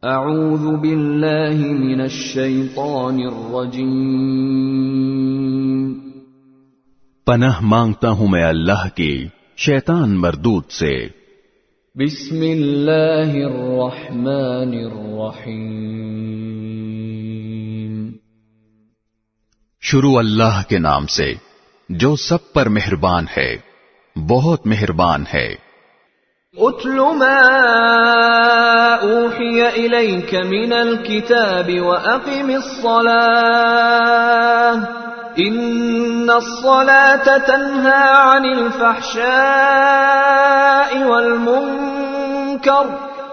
اعوذ باللہ من الشیطان الرجیم، پناہ مانگتا ہوں میں اللہ کی شیطان مردود سے۔ بسم اللہ الرحمن الرحیم، شروع اللہ کے نام سے جو سب پر مہربان ہے، بہت مہربان ہے۔ اتل ما اوحی الیک من الکتاب واقم الصلاة ان الصلاة تنہی عن الفحشاء والمنکر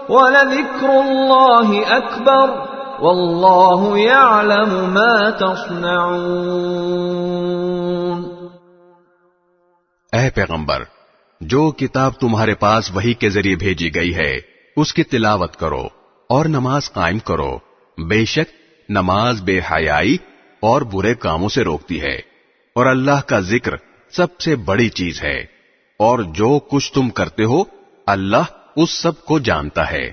ولذکر اللہ اکبر واللہ یعلم ما تصنعون۔ اے پیغمبر، جو کتاب تمہارے پاس وحی کے ذریعے بھیجی گئی ہے اس کی تلاوت کرو اور نماز قائم کرو، بے شک نماز بے حیائی اور برے کاموں سے روکتی ہے، اور اللہ کا ذکر سب سے بڑی چیز ہے، اور جو کچھ تم کرتے ہو اللہ اس سب کو جانتا ہے۔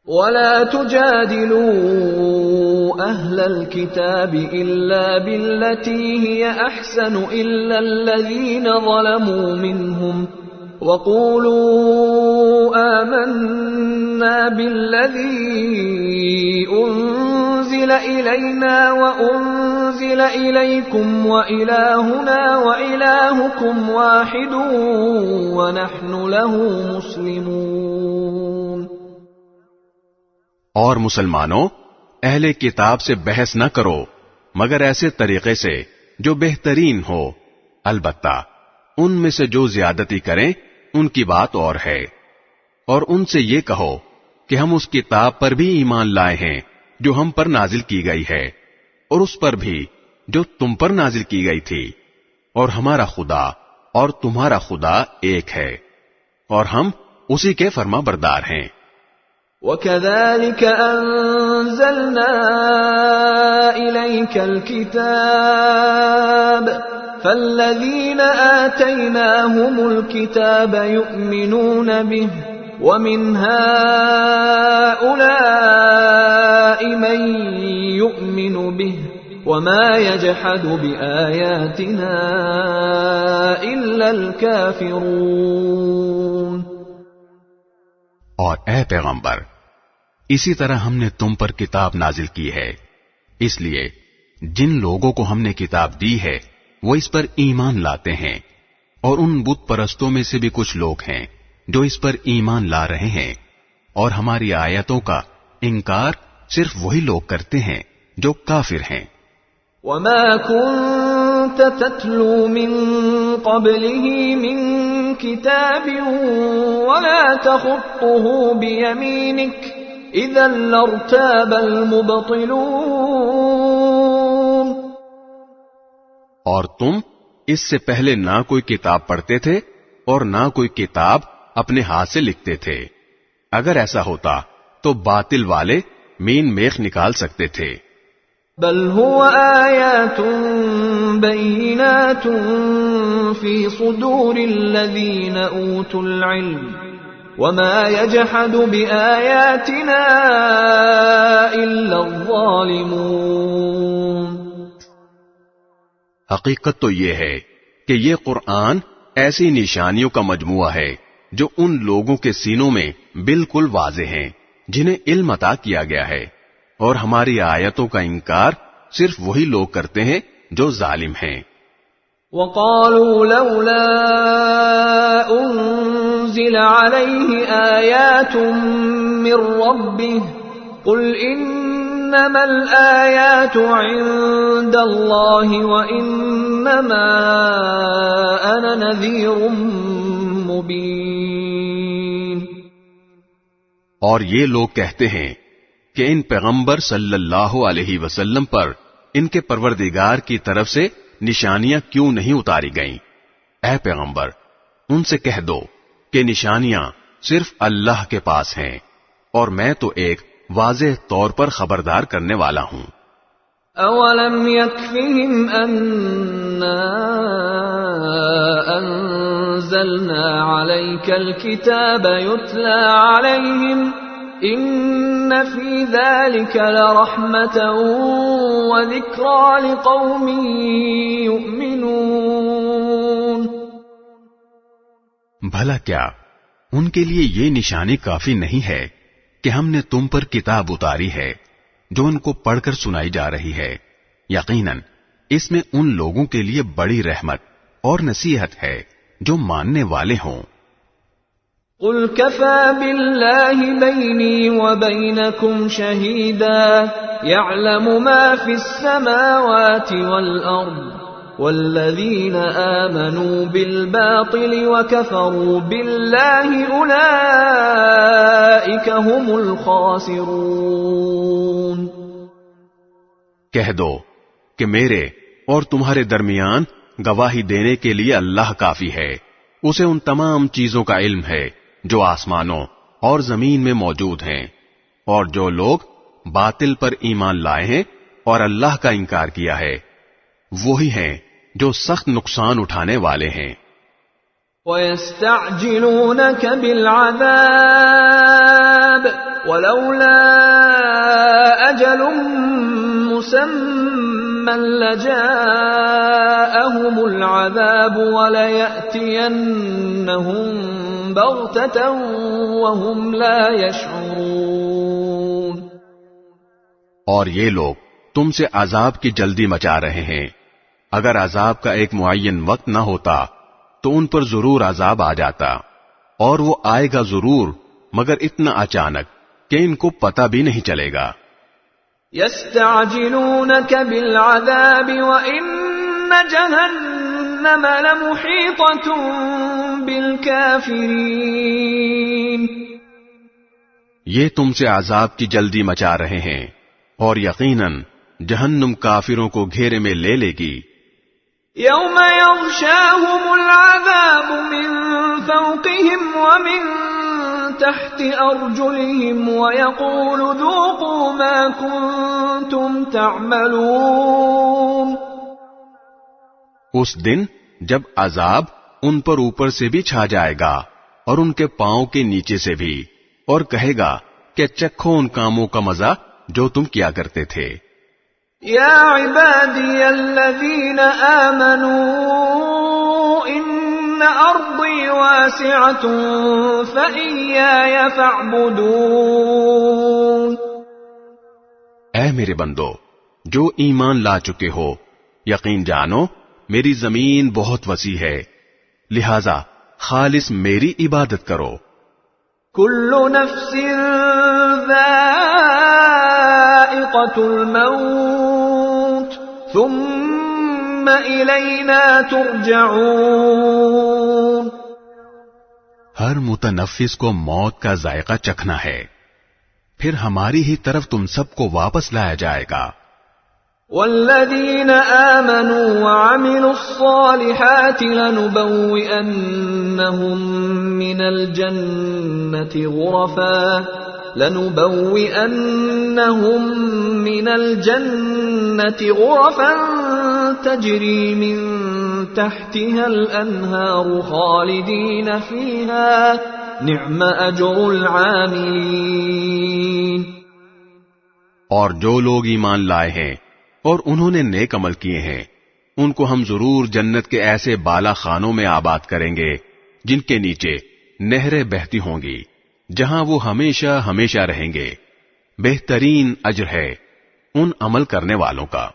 وَلَا تُجَادِلُوا أَهْلَ الْكِتَابِ إِلَّا بِالَّتِي هِيَ أَحْسَنُ إِلَّا الَّذِينَ ظَلَمُوا مِنْهُمْ وَقُولُوا آمَنَّا بِالَّذِي أُنزِلَ إِلَيْنَا وَأُنزِلَ إِلَيْكُمْ وَإِلَٰهُنَا وَإِلَٰهُكُمْ وَاحِدٌ وَنَحْنُ لَهُ مُسْلِمُونَ۔ اور مسلمانوں، اہل کتاب سے بحث نہ کرو مگر ایسے طریقے سے جو بہترین ہو، البتہ ان میں سے جو زیادتی کریں ان کی بات اور ہے، اور ان سے یہ کہو کہ ہم اس کتاب پر بھی ایمان لائے ہیں جو ہم پر نازل کی گئی ہے، اور اس پر بھی جو تم پر نازل کی گئی تھی، اور ہمارا خدا اور تمہارا خدا ایک ہے، اور ہم اسی کے فرما بردار ہیں۔ وَكَذَلِكَ أَنزَلْنَا إِلَيْكَ الْكِتَابَ فَالَّذِينَ آتَيْنَاهُمُ الْكِتَابَ يُؤْمِنُونَ بِهِ وَمِنْ هَؤُلَاءِ مَن يُؤْمِنُ بِهِ وَمَا يَجْحَدُ بِآيَاتِنَا إِلَّا الْكَافِرُونَ۔ اور اے پیغمبر، اسی طرح ہم نے تم پر کتاب نازل کی ہے، اس لیے جن لوگوں کو ہم نے کتاب دی ہے وہ اس پر ایمان لاتے ہیں، اور ان بت پرستوں میں سے بھی کچھ لوگ ہیں جو اس پر ایمان لا رہے ہیں، اور ہماری آیتوں کا انکار صرف وہی لوگ کرتے ہیں جو کافر ہیں۔ وَمَا كُنْتَ تَتْلُو مِن قَبْلِهِ مِن كِتَابٍ وَلَا تَخُطُّهُ بِيَمِينِكَ إِذًا لَّارْتَابَ الْمُبْطِلُونَ۔ اور تم اس سے پہلے نہ کوئی کتاب پڑھتے تھے اور نہ کوئی کتاب اپنے ہاتھ سے لکھتے تھے، اگر ایسا ہوتا تو باطل والے مین میخ نکال سکتے تھے۔ بل هو آیات بینات فی صدور الذین اوتوا العلم وما یجحد بآیاتنا الا الظالمون۔ حقیقت تو یہ ہے کہ یہ قرآن ایسی نشانیوں کا مجموعہ ہے جو ان لوگوں کے سینوں میں بالکل واضح ہیں جنہیں علم عطا کیا گیا ہے، اور ہماری آیتوں کا انکار صرف وہی لوگ کرتے ہیں جو ظالم ہیں۔ وَقَالُوا لَوْلَا أُنزِلَ عَلَيْهِ آيَاتٌ مِّن رَّبِّهِ قُلْ إِنَّمَا الْآيَاتُ عِندَ اللَّهِ وَإِنَّمَا أَنَا نَذِيرٌ مُّبِينٌ۔ اور یہ لوگ کہتے ہیں کہ ان پیغمبر صلی اللہ علیہ وسلم پر ان کے پروردگار کی طرف سے نشانیاں کیوں نہیں اتاری گئیں؟ اے پیغمبر، ان سے کہہ دو کہ نشانیاں صرف اللہ کے پاس ہیں، اور میں تو ایک واضح طور پر خبردار کرنے والا ہوں۔ اولم یکفہم انا انزلنا علیک الکتاب یتلی علیہم ان فی ذلک لرحمۃ وذکری لقوم یؤمنون. بھلا کیا ان کے لیے یہ نشانی کافی نہیں ہے کہ ہم نے تم پر کتاب اتاری ہے جو ان کو پڑھ کر سنائی جا رہی ہے؟ یقیناً اس میں ان لوگوں کے لیے بڑی رحمت اور نصیحت ہے جو ماننے والے ہوں. قل كفى بالله بيني وبينكم شهيدا يعلم ما في السماوات والأرض والذين آمنوا بالباطل وكفروا بالله أولئك هم الخاسرون. کہہ دو کہ میرے اور تمہارے درمیان گواہی دینے کے لیے اللہ کافی ہے. اسے ان تمام چیزوں کا علم ہے جو آسمانوں اور زمین میں موجود ہیں، اور جو لوگ باطل پر ایمان لائے ہیں اور اللہ کا انکار کیا ہے وہی ہیں جو سخت نقصان اٹھانے والے ہیں. وَيَسْتَعْجِلُونَكَ بِالْعَذَابِ وَلَوْلَا أَجَلٌ مُّسَمًّى لَّجَاءَهُمُ الْعَذَابُ وَلَيَأْتِيَنَّهُم بَغْتَةً وَهُمْ لَا يَشْعُرُونَ. اور یہ لوگ تم سے عذاب کی جلدی مچا رہے ہیں. اگر عذاب کا ایک معین وقت نہ ہوتا تو ان پر ضرور عذاب آ جاتا، اور وہ آئے گا ضرور، مگر اتنا اچانک کہ ان کو پتہ بھی نہیں چلے گا. يَسْتَعْجِلُونَكَ بِالْعَذَابِ وَإِنَّ جَهَنَّمَ لَمُحِيطَةٌ بِالْكَافِرِينَ. یہ تم سے عذاب کی جلدی مچا رہے ہیں، اور یقیناً جہنم کافروں کو گھیرے میں لے لے گی. يَوْمَ يَغْشَاهُمُ الْعَذَابُ مِنْ فَوْقِهِمْ وَمِنْ تَحْتِ أَرْجُلِهِمْ وَيَقُولُ ذُوقُوا مَا كُنْتُمْ تَعْمَلُونَ. اس دن جب عذاب ان پر اوپر سے بھی چھا جائے گا اور ان کے پاؤں کے نیچے سے بھی، اور کہے گا کہ چکھو ان کاموں کا مزہ جو تم کیا کرتے تھے. یا عبادی الذین آمنوا ان ارضی واسعۃ فإیایا فاعبدون. اے میرے بندو جو ایمان لا چکے ہو، یقین جانو میری زمین بہت وسیع ہے، لہذا خالص میری عبادت کرو. کل نفس ذائقۃ الموت ثم الینا ترجعون. ہر متنفس کو موت کا ذائقہ چکھنا ہے، پھر ہماری ہی طرف تم سب کو واپس لایا جائے گا. والذین آمنوا وعملوا الصالحات لنبوئنهم من الجنة غرفا تجری من تحتها الانہار خالدین فیہا نعم اجر العاملین. اور جو لوگ ایمان لائے ہیں اور انہوں نے نیک عمل کیے ہیں ان کو ہم ضرور جنت کے ایسے بالا خانوں میں آباد کریں گے جن کے نیچے نہریں بہتی ہوں گی، جہاں وہ ہمیشہ ہمیشہ رہیں گے. بہترین اجر ہے ان عمل کرنے والوں کا.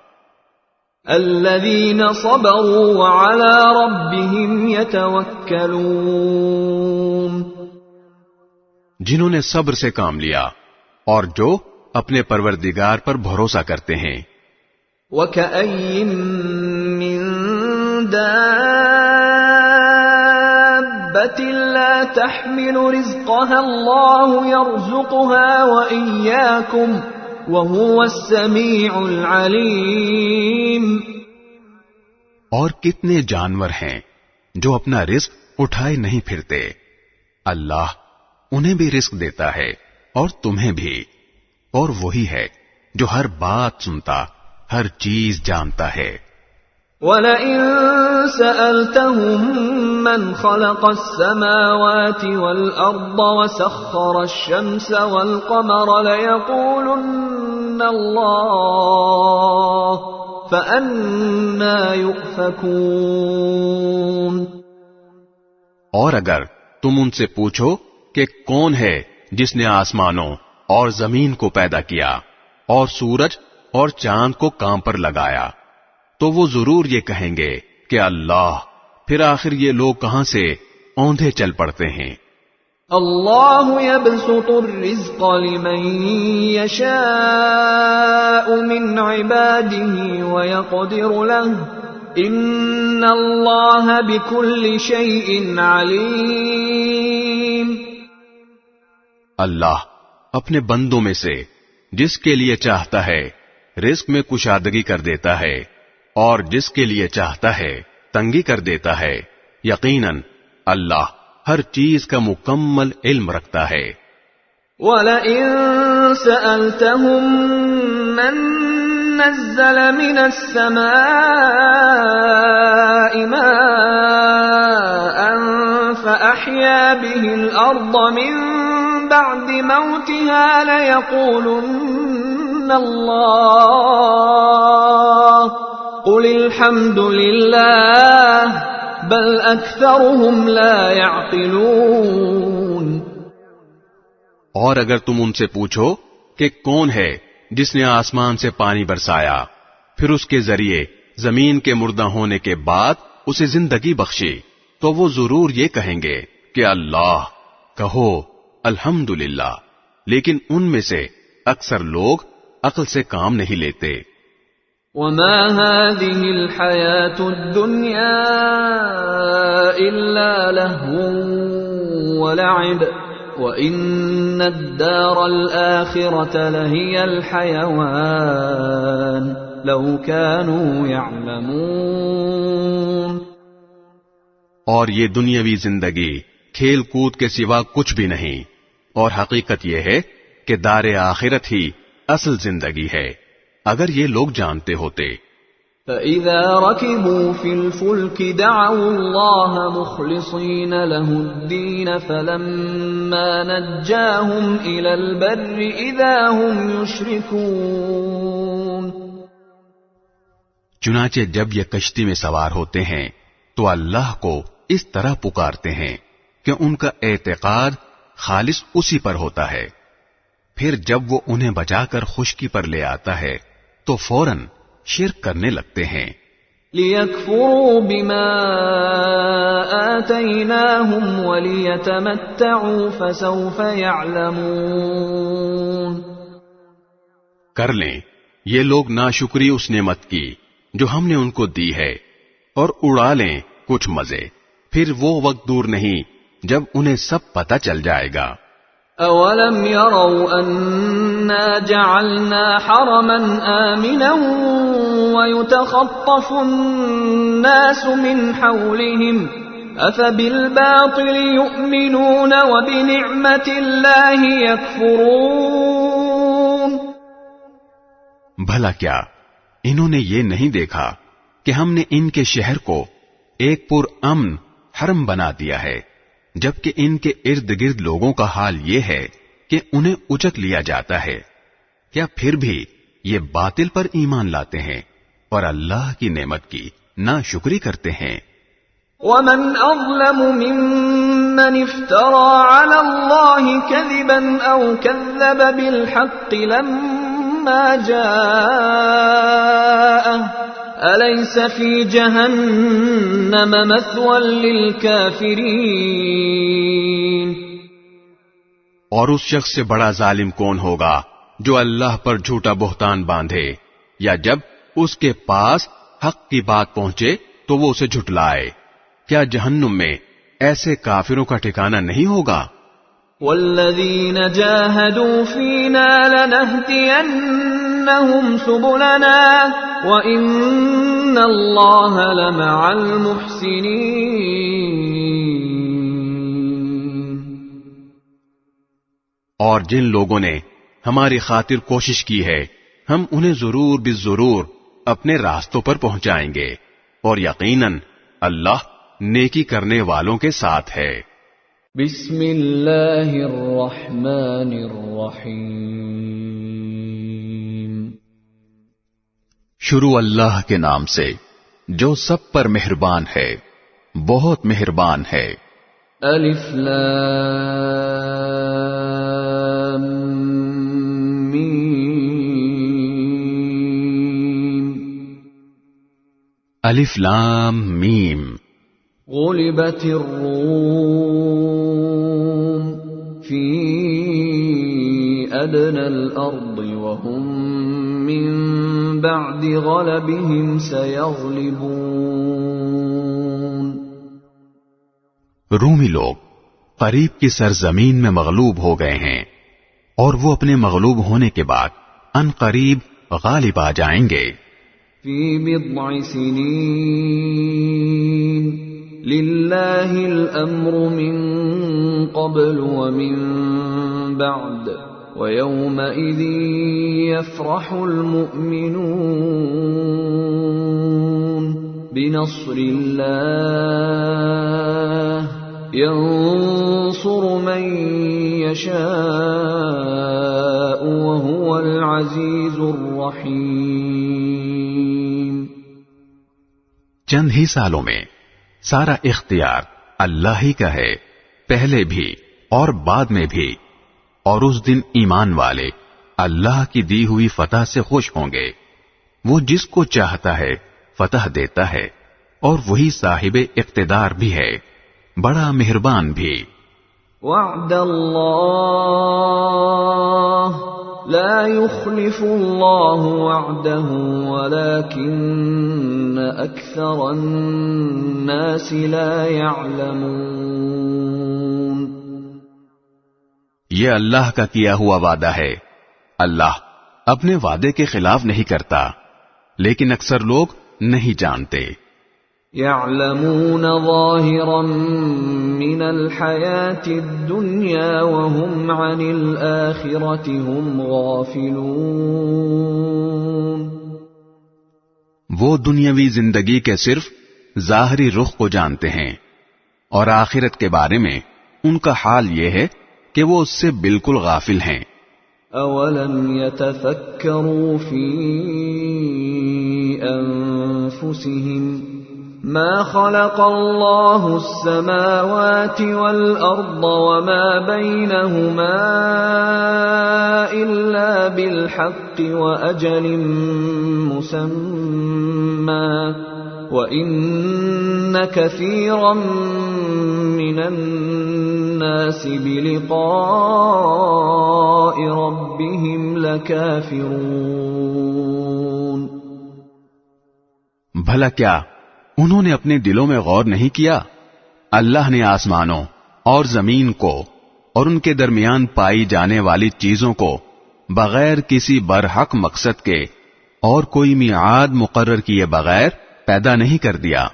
الذین صبروا وعلی ربهم یتوکلون. جنہوں نے صبر سے کام لیا اور جو اپنے پروردگار پر بھروسہ کرتے ہیں. وَكَأَيٍّ مِّن دَابَّةٍ لَّا تَحْمِلُ رِزْقَهَا اللَّهُ يَرْزُقُهَا وَإِيَّاكُمْ وَهُوَ السَّمِيعُ الْعَلِيمُ. اور کتنے جانور ہیں جو اپنا رزق اٹھائے نہیں پھرتے، اللہ انہیں بھی رزق دیتا ہے اور تمہیں بھی، اور وہی ہے جو ہر بات سنتا، ہر چیز جانتا ہے. وَلَئِن سألتهم من خلق السماوات والأرض وسخر الشمس والقمر ليقولن الله فأنى يؤفكون۔ اور اگر تم ان سے پوچھو کہ کون ہے جس نے آسمانوں اور زمین کو پیدا کیا اور سورج اور چاند کو کام پر لگایا، تو وہ ضرور یہ کہیں گے کہ اللہ، پھر آخر یہ لوگ کہاں سے اوندھے چل پڑتے ہیں۔ اللہ يبسط الرزق لمن يشاء من عباده ويقدر له ان اللہ بكل شيء علیم۔ اللہ اپنے بندوں میں سے جس کے لیے چاہتا ہے رزق میں کشادگی کر دیتا ہے اور جس کے لیے چاہتا ہے تنگی کر دیتا ہے، یقیناً اللہ ہر چیز کا مکمل علم رکھتا ہے۔ وَلَئِن سَأَلْتَهُم مَّن نَّزَّلَ مِنَ السَّمَاءِ مَاءً فَأَحْيَا بِهِ الْأَرْضَ مِن بَعْدِ مَوْتِهَا لَيَقُولُنَّ اللَّهُ قُلِ الْحَمْدُ لِلَّهِ بَلْ أَكْثَرُهُمْ لَا يَعْقِلُونَ۔ اور اگر تم ان سے پوچھو کہ کون ہے جس نے آسمان سے پانی برسایا پھر اس کے ذریعے زمین کے مردہ ہونے کے بعد اسے زندگی بخشی، تو وہ ضرور یہ کہیں گے کہ اللہ، کہو الحمدللہ، لیکن ان میں سے اکثر لوگ عقل سے کام نہیں لیتے۔ وَمَا هَذِهِ الْحَيَاةُ الدُّنْيَا إِلَّا لَهْوٌ وَلَعِبٌ وَإِنَّ الدَّارَ الْآخِرَةَ لَهِيَ الْحَيَوَانُ لَوْ كَانُوا يَعْلَمُونَ۔ اور یہ دنیاوی زندگی کھیل کود کے سوا کچھ بھی نہیں، اور حقیقت یہ ہے کہ دار آخرت ہی اصل زندگی ہے، اگر یہ لوگ جانتے ہوتے۔ فَإِذَا رَكِبُوا فِي الْفُلْكِ دَعَوُا اللَّهَ مُخْلِصِينَ لَهُ الدِّينَ فَلَمَّا نَجَّاهُمْ إِلَى الْبَرِّ إِذَا هُمْ يُشْرِكُونَ۔ چنانچہ جب یہ کشتی میں سوار ہوتے ہیں تو اللہ کو اس طرح پکارتے ہیں کہ ان کا اعتقاد خالص اسی پر ہوتا ہے، پھر جب وہ انہیں بچا کر خشکی پر لے آتا ہے تو فوراً شرک کرنے لگتے ہیں۔ لِيَكْفُرُوا بِمَا آتَيْنَاهُمْ وَلِيَتَمَتَّعُوا فَسَوْفَ يَعْلَمُونَ۔ کر لیں یہ لوگ ناشکری اس نعمت کی جو ہم نے ان کو دی ہے، اور اڑا لیں کچھ مزے، پھر وہ وقت دور نہیں جب انہیں سب پتہ چل جائے گا۔ أَوَلَمْ يَرَوْا أَنَّا جَعَلْنَا حَرَمًا آمِنًا وَيُتَخَطَّفُ النَّاسُ مِنْ حَوْلِهِمْ أَفَبِالْبَاطِلِ يُؤْمِنُونَ وَبِنِعْمَةِ اللَّهِ يَكْفُرُونَ۔ بھلا کیا انہوں نے یہ نہیں دیکھا کہ ہم نے ان کے شہر کو ایک پر امن حرم بنا دیا ہے، جبکہ ان کے ارد گرد لوگوں کا حال یہ ہے کہ انہیں اچک لیا جاتا ہے، کیا پھر بھی یہ باطل پر ایمان لاتے ہیں اور اللہ کی نعمت کی ناشکری کرتے ہیں؟ وَمَنْ أَظْلَمُ مِمَّنِ افْتَرَى عَلَى اللَّهِ كَذِبًا أَوْ كَذَّبَ بِالْحَقِّ لَمَّا جَاءَهُ أَلَيْسَ فِي جَهَنَّمَ مَثْوًى لِلْكَافِرِينَ۔ اور اس شخص سے بڑا ظالم کون ہوگا جو اللہ پر جھوٹا بہتان باندھے، یا جب اس کے پاس حق کی بات پہنچے تو وہ اسے جھٹلائے، کیا جہنم میں ایسے کافروں کا ٹھکانہ نہیں ہوگا؟ وَالَّذِينَ جَاهَدُوا فِينَا لَنَهْدِيَنَّهُمْ سُبُلَنَا وَإِنَّ اللَّهَ لَمَعَ الْمُحْسِنِينَ۔ اور جن لوگوں نے ہماری خاطر کوشش کی ہے ہم انہیں ضرور بالضرور اپنے راستوں پر پہنچائیں گے، اور یقیناً اللہ نیکی کرنے والوں کے ساتھ ہے۔ بسم اللہ الرحمن الرحیم۔ شروع اللہ کے نام سے جو سب پر مہربان ہے، بہت مہربان ہے۔ الف لام میم۔ الف لام میم۔ غلبت الروم فی ادنى الارض وهم من بعد غلبهم سيغلبون۔ رومی لوگ قریب کی سرزمین میں مغلوب ہو گئے ہیں اور وہ اپنے مغلوب ہونے کے بعد ان قریب غالب آ جائیں گے۔ فی بضع سنین للہ الامر من قبل ومن بعد وَيَوْمَئِذٍ يَفْرَحُ الْمُؤْمِنُونَ بِنَصْرِ اللَّهِ يَنصُرُ مَن يَشَاءُ وَهُوَ الْعَزِيزُ الرَّحِيمُ۔ چند ہی سالوں میں سارا اختیار اللہ ہی کا ہے، پہلے بھی اور بعد میں بھی، اور اس دن ایمان والے اللہ کی دی ہوئی فتح سے خوش ہوں گے۔ وہ جس کو چاہتا ہے فتح دیتا ہے اور وہی صاحب اقتدار بھی ہے، بڑا مہربان بھی۔ وعد اللہ لا يخلف اللہ وعده ولكن اکثر الناس لا يعلمون۔ یہ اللہ کا کیا ہوا وعدہ ہے، اللہ اپنے وعدے کے خلاف نہیں کرتا، لیکن اکثر لوگ نہیں جانتے۔ يعلمون ظاہرا من الحیاة الدنیا وهم عن الآخرة هم غافلون۔ وہ دنیاوی زندگی کے صرف ظاہری رخ کو جانتے ہیں اور آخرت کے بارے میں ان کا حال یہ ہے کہ وہ اس سے بالکل غافل ہیں۔ اولم يتفکروا فی انفسهم ما خلق اللہ السماوات والارض وما بینہما الا بالحق واجل مسمى وَإِنَّ كَثِيرًا مِّنَ النَّاسِ بِلِقَاءِ رَبِّهِمْ لَكَافِرُونَ۔ بھلا کیا انہوں نے اپنے دلوں میں غور نہیں کیا؟ اللہ نے آسمانوں اور زمین کو اور ان کے درمیان پائی جانے والی چیزوں کو بغیر کسی برحق مقصد کے اور کوئی میعاد مقرر کیے بغیر پیدا نہیں کر دیا،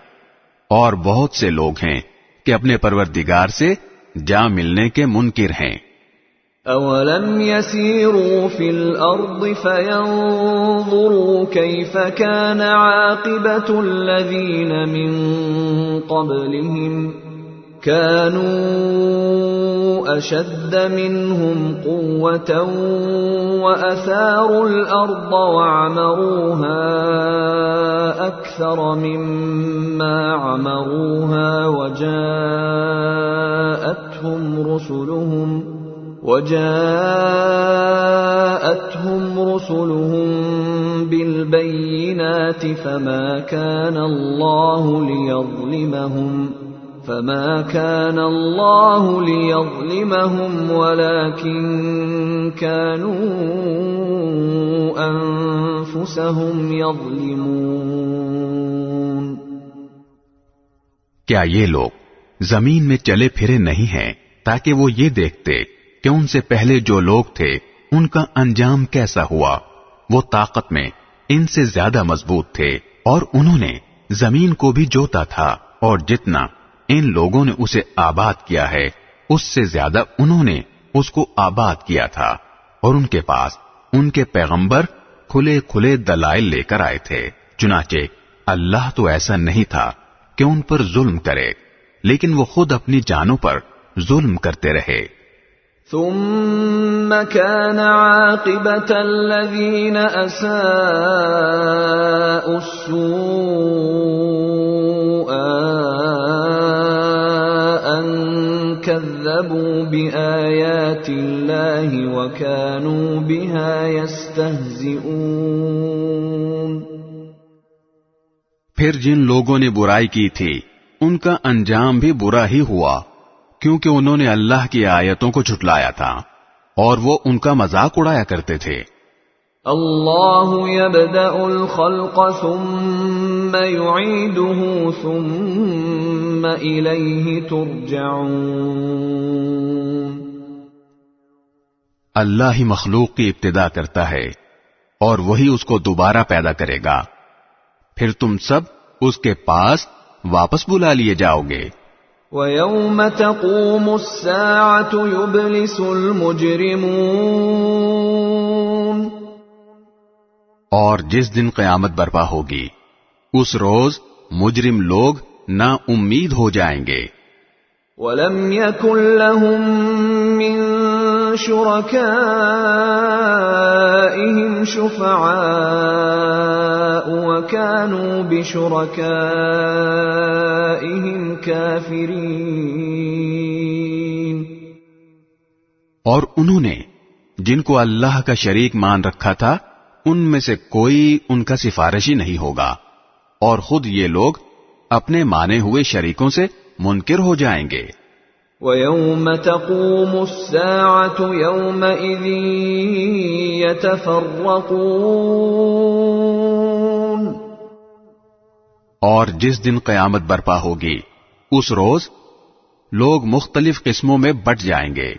اور بہت سے لوگ ہیں کہ اپنے پروردگار سے جا ملنے کے منکر ہیں۔ اولم يسيروا في الارض فينظروا كيف كان عاقبة الذين من قبلهم كانوا اشد منهم قوة واثاروا الارض وعمروها اكثر مما عمروها وجاءتهم رسلهم بالبينات فما كان الله ليظلمهم ولكن كانوا أنفسهم يظلمون۔ کیا یہ لوگ زمین میں چلے پھرے نہیں ہیں تاکہ وہ یہ دیکھتے کہ ان سے پہلے جو لوگ تھے ان کا انجام کیسا ہوا؟ وہ طاقت میں ان سے زیادہ مضبوط تھے اور انہوں نے زمین کو بھی جوتا تھا، اور جتنا ان لوگوں نے اسے آباد کیا ہے اس سے زیادہ انہوں نے اس کو آباد کیا تھا، اور ان کے پاس ان کے پیغمبر کھلے کھلے دلائل لے کر آئے تھے۔ چنانچہ اللہ تو ایسا نہیں تھا کہ ان پر ظلم کرے، لیکن وہ خود اپنی جانوں پر ظلم کرتے رہے۔ ثم كان عاقبة الذين أساءوا السوء أن كذبوا بآيات الله وكانوا بها يستهزئون۔ پھر جن لوگوں نے برائی کی تھی ان کا انجام بھی برا ہی ہوا، کیونکہ انہوں نے اللہ کی آیتوں کو جھٹلایا تھا اور وہ ان کا مذاق اڑایا کرتے تھے۔ اللہ یبدأ الخلق ثم یعیدہ ثم الیہ ترجعون۔ اللہ ہی مخلوق کی ابتدا کرتا ہے اور وہی اس کو دوبارہ پیدا کرے گا، پھر تم سب اس کے پاس واپس بلا لیے جاؤ گے۔ وَيَوْمَ تَقُومُ السَّاعَةُ يُبْلِسُ الْمُجْرِمُونَ۔ اور جس دن قیامت برپا ہوگی اس روز مجرم لوگ نا امید ہو جائیں گے۔ وَلَمْ يَكُنْ لَهُم مِّن شُرَكَائِهِمْ شُفَعَاءُ وَكَانُوا بِشُرَكَائِهِمْ كَافِرِينَ۔ اور انہوں نے جن کو اللہ کا شریک مان رکھا تھا ان میں سے کوئی ان کا سفارشی نہیں ہوگا، اور خود یہ لوگ اپنے مانے ہوئے شریکوں سے منکر ہو جائیں گے۔ وَيَوْمَ تَقُومُ السَّاعَةُ يَوْمَئِذٍ يَتَفَرَّقُونَ۔ اور جس دن قیامت برپا ہوگی اس روز لوگ مختلف قسموں میں بٹ جائیں گے۔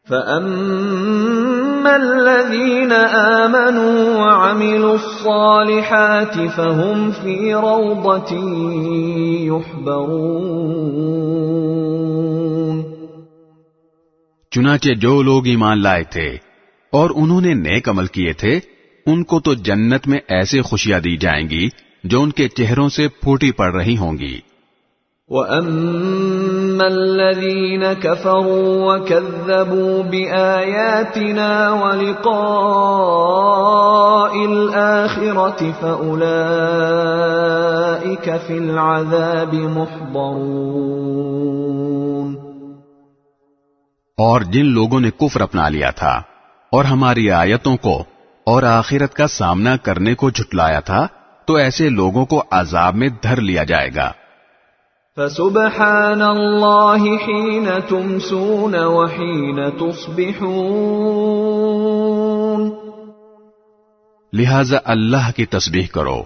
فَأَمَّا الَّذِينَ آمَنُوا وَعَمِلُوا الصَّالِحَاتِ فَهُمْ فِي رَوْضَةٍ يُحْبَرُونَ۔ چنانچہ جو لوگ ایمان لائے تھے اور انہوں نے نیک عمل کیے تھے ان کو تو جنت میں ایسے خوشیاں دی جائیں گی جو ان کے چہروں سے پھوٹی پڑ رہی ہوں گی۔ وَأَمَّا الَّذِينَ كَفَرُوا وَكَذَّبُوا بِآيَاتِنَا وَلِقَاءِ الْآخِرَةِ فَأُولَئِكَ فِي الْعَذَابِ مُحْضَرُونَ۔ اور جن لوگوں نے کفر اپنا لیا تھا اور ہماری آیتوں کو اور آخرت کا سامنا کرنے کو جھٹلایا تھا تو ایسے لوگوں کو عذاب میں دھر لیا جائے گا۔ فَسُبْحَانَ اللَّهِ حِينَ تُمْسُونَ وَحِينَ تُصْبِحُونَ۔ لہذا اللہ کی تسبیح کرو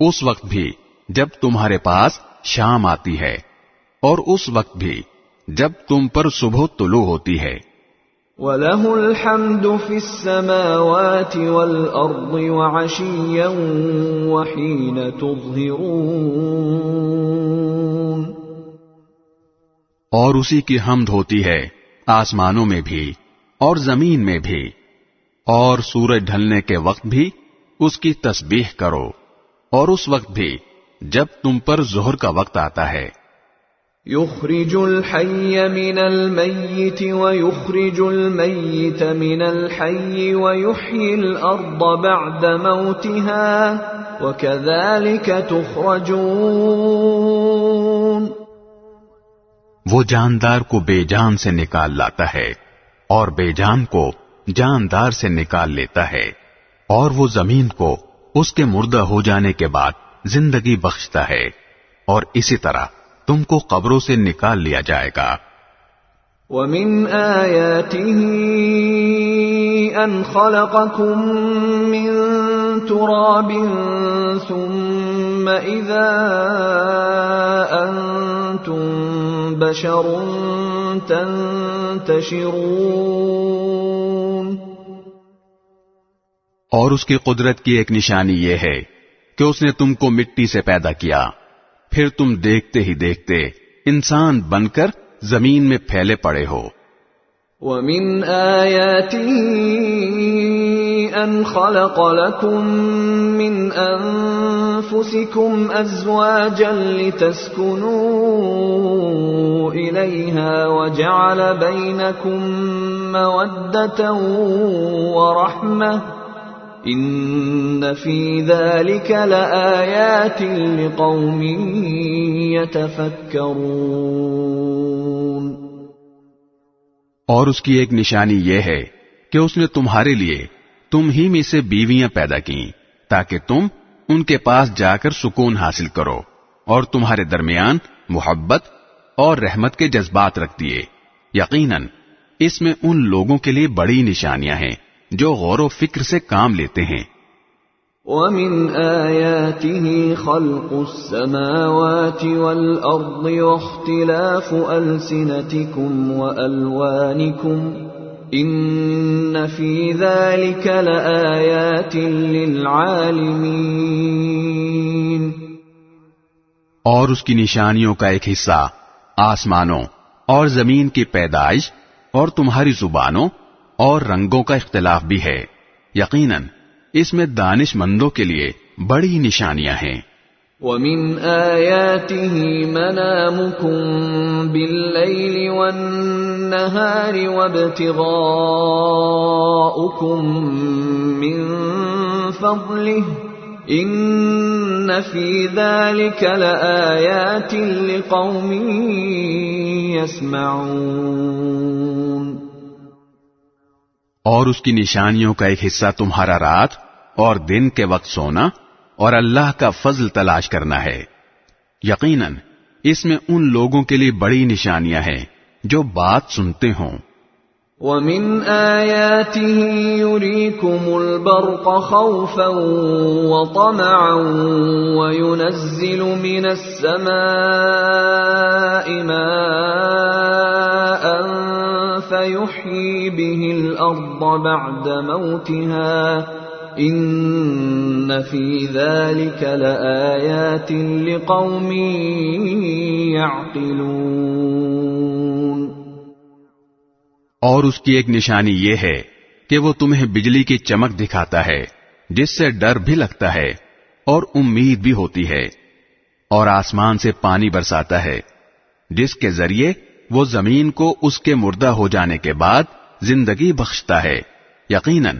اس وقت بھی جب تمہارے پاس شام آتی ہے اور اس وقت بھی جب تم پر صبح طلوع ہوتی ہے۔ وَلَهُ الْحَمْدُ فِي السَّمَاوَاتِ وَالْأَرْضِ وَعَشِيًّا وَحِينَ تُظْهِرُونَ۔ اور اسی کی حمد ہوتی ہے آسمانوں میں بھی اور زمین میں بھی، اور سورج ڈھلنے کے وقت بھی اس کی تسبیح کرو، اور اس وقت بھی جب تم پر ظہر کا وقت آتا ہے۔ يخرج الحي من الميت ويخرج الميت من الحي ويحيي الأرض بعد موتها وكذلك تخرجون۔ وہ جاندار کو بے جان سے نکال لاتا ہے اور بے جان کو جاندار سے نکال لیتا ہے، اور وہ زمین کو اس کے مردہ ہو جانے کے بعد زندگی بخشتا ہے، اور اسی طرح تم کو قبروں سے نکال لیا جائے گا۔ وَمِنْ آيَاتِهِ أَنْ خَلَقَكُم مِّن تُرَابٍ ثُمَّ إِذَا أَنْتُمْ بَشَرٌ تَنْتَشِرُونَ۔ اور اس کی قدرت کی ایک نشانی یہ ہے کہ اس نے تم کو مٹی سے پیدا کیا، پھر تم دیکھتے ہی دیکھتے انسان بن کر زمین میں پھیلے پڑے ہو۔ وَمِنْ آيَاتِهِ أن خلق لكم من أنفسكم أزواجا لتسكنوا إليها وجعل بينكم مودة ورحمة إن في ذلك لآيات لقوم يتفكرون۔ اور اس کی ایک نشانی یہ ہے کہ اس نے تمہارے لیے تم ہی میں سے بیویاں پیدا کی تاکہ تم ان کے پاس جا کر سکون حاصل کرو، اور تمہارے درمیان محبت اور رحمت کے جذبات رکھ دیے۔ یقیناً اس میں ان لوگوں کے لیے بڑی نشانیاں ہیں جو غور و فکر سے کام لیتے ہیں۔ وَمِنْ آيَاتِهِ خَلْقُ السَّمَاوَاتِ وَالْأَرْضِ وَاخْتِلَافُ أَلْسِنَتِكُمْ وَأَلْوَانِكُمْ إِنَّ فِي ذَلِكَ لَآيَاتٍ لِلْعَالِمِينَ۔ اور اس کی نشانیوں کا ایک حصہ آسمانوں اور زمین کی پیدائش اور تمہاری زبانوں اور رنگوں کا اختلاف بھی ہے۔ یقیناً اس میں دانش مندوں کے لیے بڑی نشانیاں ہیں۔ وَمِنْ آيَاتِهِ مَنَامُكُمْ بِاللَّيْلِ وَالنَّهَارِ وَابْتِغَاؤُكُمْ مِنْ فَضْلِهِ إِنَّ فِي ذَلِكَ لَآيَاتٍ لِقَوْمٍ يَسْمَعُونَ۔ اور اس کی نشانیوں کا ایک حصہ تمہارا رات اور دن کے وقت سونا اور اللہ کا فضل تلاش کرنا ہے۔ یقیناً اس میں ان لوگوں کے لیے بڑی نشانیاں ہیں جو بات سنتے ہوں۔ وَمِنْ آيَاتِهِ يُرِيكُمُ الْبَرْقَ خَوْفًا وَطَمَعًا وَيُنَزِّلُ مِنَ السَّمَاءِ مَاءً فَيُحْيِي بِهِ الْأَرْضَ بَعْدَ مَوْتِهَا إِنَّ فِي ذَلِكَ لَآيَاتٍ لِقَوْمٍ يَعْقِلُونَ۔ اور اس کی ایک نشانی یہ ہے کہ وہ تمہیں بجلی کی چمک دکھاتا ہے جس سے ڈر بھی لگتا ہے اور امید بھی ہوتی ہے، اور آسمان سے پانی برساتا ہے جس کے ذریعے وہ زمین کو اس کے مردہ ہو جانے کے بعد زندگی بخشتا ہے۔ یقیناً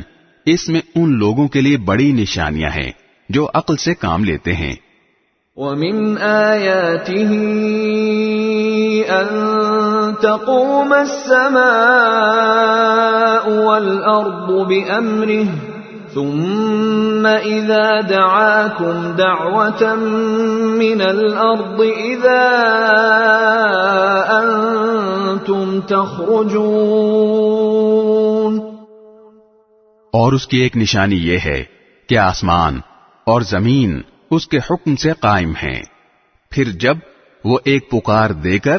اس میں ان لوگوں کے لیے بڑی نشانیاں ہیں جو عقل سے کام لیتے ہیں۔ وَمِنْ آيَاتِهِ أَن تَقُومَ السَّمَاءُ وَالْأَرْضُ بِأَمْرِهِ ثُمَّ إِذَا دَعَاكُمْ دَعْوَةً مِّنَ الْأَرْضِ إِذَا أَنْتُمْ تَخْرُجُونَ۔ اور اس کی ایک نشانی یہ ہے کہ آسمان اور زمین اس کے حکم سے قائم ہیں، پھر جب وہ ایک پکار دے کر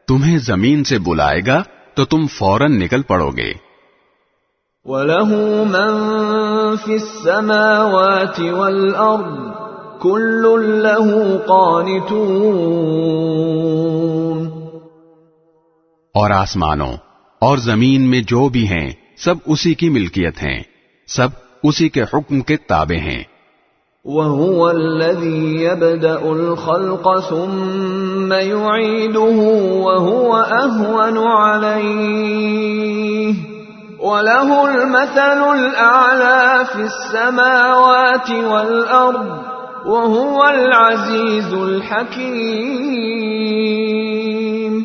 تمہیں زمین سے بلائے گا تو تم فوراً نکل پڑو گے۔ وَلَهُ مَن فِي السَّمَاوَاتِ وَالْأَرْضِ كُلٌّ لَّهُ قَانِتُونَ۔ اور آسمانوں اور زمین میں جو بھی ہیں سب اسی کی ملکیت ہیں، سب اسی کے حکم کے تابع ہیں۔ وَهُوَ الَّذِي يَبْدَأُ الْخَلْقَ ثُمَّ يُعِيدُهُ وَهُوَ أَهْوَنُ عَلَيْهِ وَلَهُ الْمَثَلُ الْأَعْلَى فِي السَّمَاوَاتِ وَالْأَرْضِ وَهُوَ الْعَزِيزُ الْحَكِيمُ۔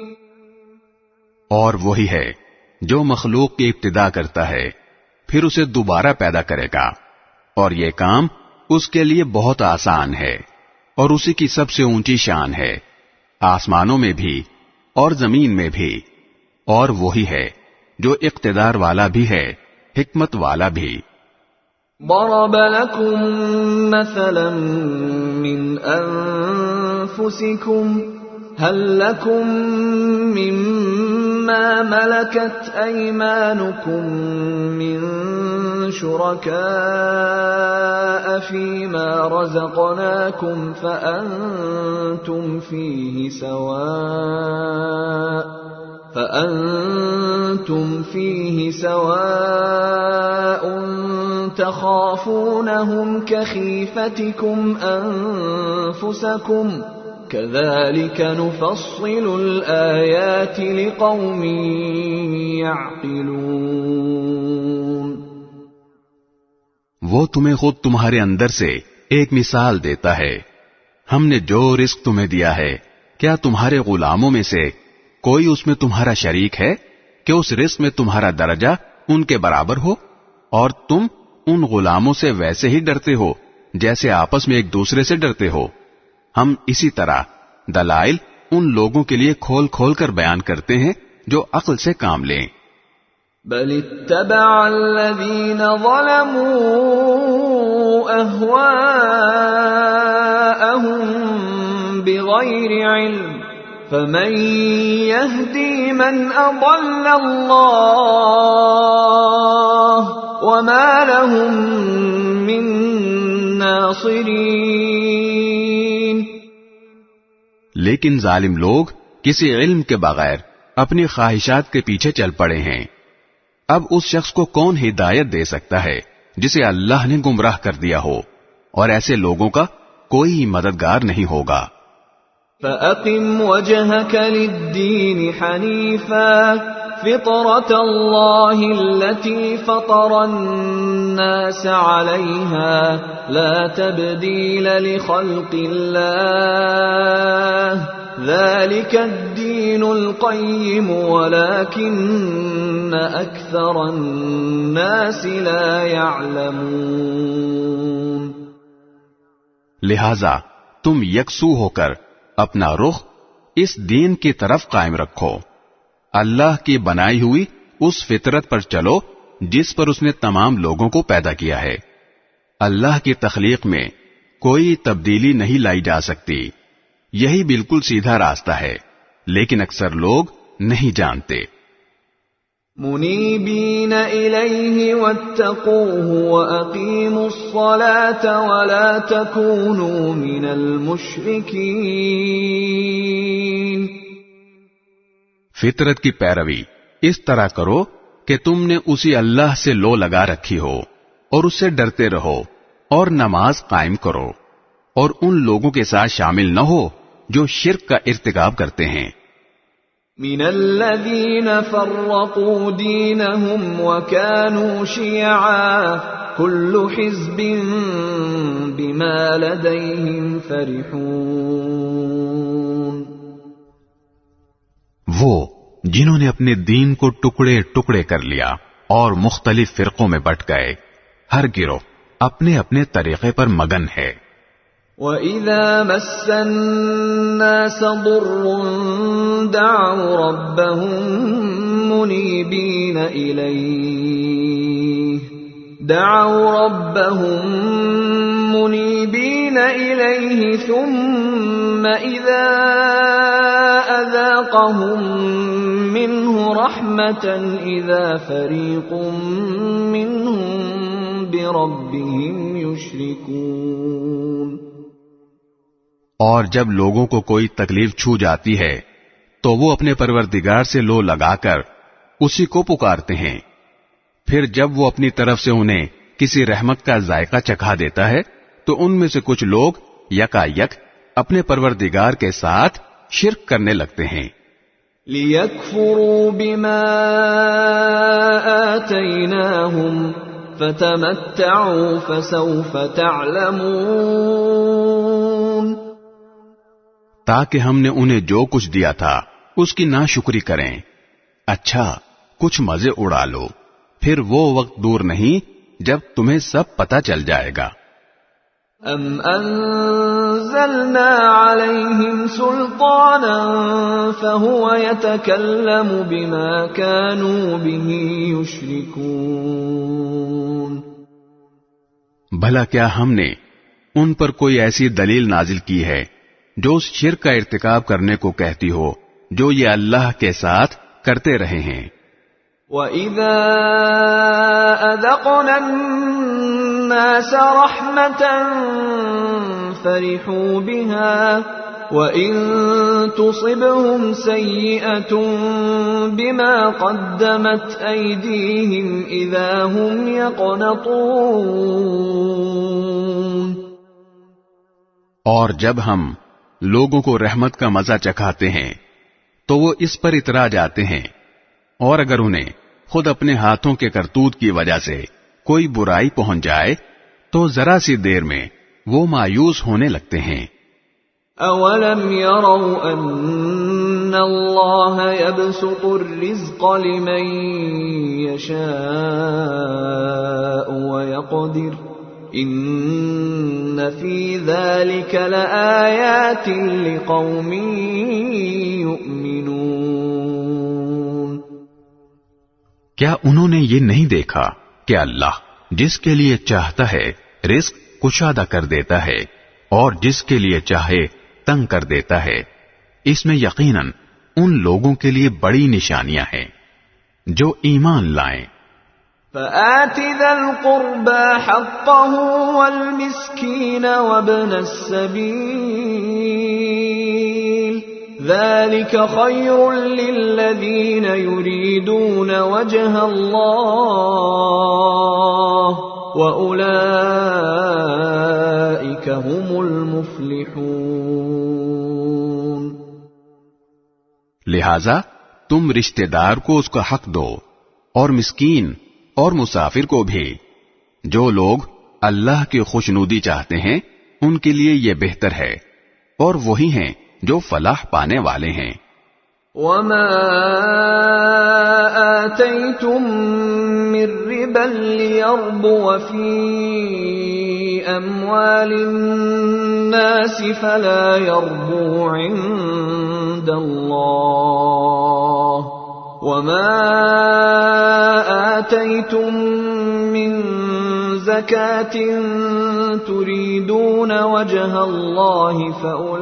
اور وہی ہے جو مخلوق کی ابتدا کرتا ہے پھر اسے دوبارہ پیدا کرے گا، اور یہ کام اس کے لیے بہت آسان ہے، اور اسی کی سب سے اونچی شان ہے آسمانوں میں بھی اور زمین میں بھی، اور وہی ہے جو اقتدار والا بھی ہے، حکمت والا بھی۔ ضرب لكم مثلا من أنفسكم هل لكم مما ملكت أيمانكم من شركاء فيما رزقناكم فأنتم فيه سواء تخافونهم كخيفتكم أنفسكم كذلك نفصل الآيات لقوم يعقلون. وہ تمہیں خود تمہارے اندر سے ایک مثال دیتا ہے. ہم نے جو رزق تمہیں دیا ہے کیا تمہارے غلاموں میں سے کوئی اس میں تمہارا شریک ہے کہ اس رزق میں تمہارا درجہ ان کے برابر ہو؟ اور تم ان غلاموں سے ویسے ہی ڈرتے ہو جیسے آپس میں ایک دوسرے سے ڈرتے ہو. ہم اسی طرح دلائل ان لوگوں کے لیے کھول کھول کر بیان کرتے ہیں جو عقل سے کام لیں. بل اتبع الذين ظلموا أهواءهم بغير علم فمن يهدي من أضل الله وما لهم من ناصرين. لیکن ظالم لوگ کسی علم کے بغیر اپنی خواہشات کے پیچھے چل پڑے ہیں. اب اس شخص کو کون ہدایت دے سکتا ہے جسے اللہ نے گمراہ کر دیا ہو؟ اور ایسے لوگوں کا کوئی مددگار نہیں ہوگا. فَأَقِمْ وَجْهَكَ لِلدِّينِ حَنِيفًا فِطْرَةَ اللَّهِ الَّتِي فَطَرَ النَّاسَ عَلَيْهَا لَا تَبْدِيلَ لِخَلْقِ اللَّهِ ذَلِكَ الدِّينُ الْقَيِّمُ وَلَكِنَّ أَكْثَرَ النَّاسِ لَا يَعْلَمُونَ. لہذا تم یکسو ہو کر اپنا رخ اس دین کی طرف قائم رکھو. اللہ کی بنائی ہوئی اس فطرت پر چلو جس پر اس نے تمام لوگوں کو پیدا کیا ہے. اللہ کی تخلیق میں کوئی تبدیلی نہیں لائی جا سکتی. یہی بالکل سیدھا راستہ ہے لیکن اکثر لوگ نہیں جانتے. منیبین الیہ واتقوہ واقیموا الصلاة ولا تکونوا من المشرکین. فطرت کی پیروی اس طرح کرو کہ تم نے اسی اللہ سے لو لگا رکھی ہو اور اس سے ڈرتے رہو اور نماز قائم کرو اور ان لوگوں کے ساتھ شامل نہ ہو جو شرک کا ارتکاب کرتے ہیں. من الذین فرقوا دینہم وکانوا شیعا کل حزب بما لدیہم فرحون. وہ جنہوں نے اپنے دین کو ٹکڑے ٹکڑے کر لیا اور مختلف فرقوں میں بٹ گئے، ہر گروہ اپنے اپنے طریقے پر مگن ہے. وَإِذَا مَسَّ النَّاسَ ضُرٌّ دَعَوْا رَبَّهُم مُنِيبِينَ إِلَيْهِ ثُمَّ إِذَا أَذَاقَهُم مِّنْهُ رَحْمَةً إِذَا فَرِيقٌ مِّنْهُم بِرَبِّهِمْ يُشْرِكُونَ. اور جب لوگوں کو کوئی تکلیف چھو جاتی ہے تو وہ اپنے پروردگار سے لو لگا کر اسی کو پکارتے ہیں. پھر جب وہ اپنی طرف سے انہیں کسی رحمت کا ذائقہ چکھا دیتا ہے تو ان میں سے کچھ لوگ یکا یک اپنے پروردگار کے ساتھ شرک کرنے لگتے ہیں. لِيَكْفُرُوا بِمَا آتَيْنَاهُمْ فَتَمَتَّعُوا فَسَوْفَ تَعْلَمُونَ. تاکہ ہم نے انہیں جو کچھ دیا تھا اس کی ناشکری کریں. اچھا کچھ مزے اڑا لو، پھر وہ وقت دور نہیں جب تمہیں سب پتہ چل جائے گا. ام انزلنا علیہم سلطانا فہو یتکلم بما كانوا به یشرکون. بھلا کیا ہم نے ان پر کوئی ایسی دلیل نازل کی ہے جو اس شرک کا ارتکاب کرنے کو کہتی ہو جو یہ اللہ کے ساتھ کرتے رہے ہیں. وَإِذَا أَذَقْنَا النَّاسَ رَحْمَةً فَرِحُوا بِهَا وَإِن تُصِبْهُمْ سَيِّئَةٌ بِمَا قَدَّمَتْ أَيْدِيهِمْ إِذَا هُمْ يَقْنَطُونَ۔ اور جب ہم لوگوں کو رحمت کا مزہ چکھاتے ہیں تو وہ اس پر اترا جاتے ہیں، اور اگر انہیں خود اپنے ہاتھوں کے کرتوت کی وجہ سے کوئی برائی پہنچ جائے تو ذرا سی دیر میں وہ مایوس ہونے لگتے ہیں۔ أَوَلَمْ يَرَوْا أَنَّ اللَّهَ يَبْسُطُ الرِّزْقَ لِمَن يَشَاءُ وَيَقْدِرُ إِنَّ فِي ذَلِكَ لَآيَاتٍ لِقَوْمٍ يُؤْمِنُونَ۔ کیا انہوں نے یہ نہیں دیکھا کہ اللہ جس کے لیے چاہتا ہے رزق کشادہ کر دیتا ہے اور جس کے لیے چاہے تنگ کر دیتا ہے؟ اس میں یقیناً ان لوگوں کے لیے بڑی نشانیاں ہیں جو ایمان لائیں۔ فَآتِ ذَا الْقُرْبَى حَقَّهُ وَالْمِسْكِينَ وَابْنَ السَّبِيلِ ذَلِكَ خَيْرٌ لِّلَّذِينَ يُرِيدُونَ وَجْهَ اللَّهِ وَأُولَئِكَ هُمُ الْمُفْلِحُونَ۔ لہذا تم رشتہ دار کو اس کا حق دو اور مسکین اور مسافر کو بھی۔ جو لوگ اللہ کی خوشنودی چاہتے ہیں ان کے لیے یہ بہتر ہے، اور وہی ہیں جو فلاح پانے والے ہیں۔ وَمَا آتَيْتُم مِّن رِّبًا لِّيَرْبُوَ فِي أَمْوَالِ النَّاسِ فَلَا يَرْبُو عِندَ اللَّهِ وَمَا آتَيْتُم مِّن زَكَاةٍ تُرِيدُونَ وَجْهَ اللَّهِ فَأُولَئِكَ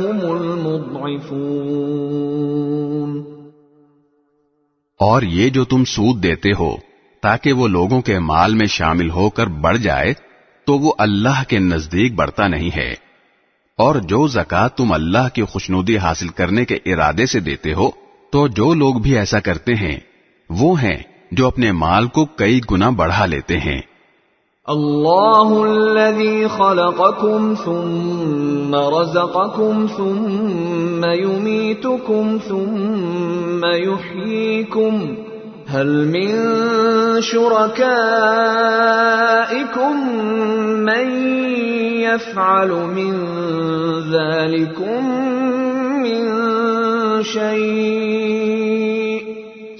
هُمُ الْمُضْعِفُونَ۔ اور یہ جو تم سود دیتے ہو تاکہ وہ لوگوں کے مال میں شامل ہو کر بڑھ جائے تو وہ اللہ کے نزدیک بڑھتا نہیں ہے، اور جو زکوٰۃ تم اللہ کی خوشنودی حاصل کرنے کے ارادے سے دیتے ہو تو جو لوگ بھی ایسا کرتے ہیں وہ ہیں جو اپنے مال کو کئی گنا بڑھا لیتے ہیں۔ اللہ الذی خلقکم ثم رزقکم ثم یمیتکم ثم یحییکم هل من شرکائکم من يفعل من ذلكم من شيء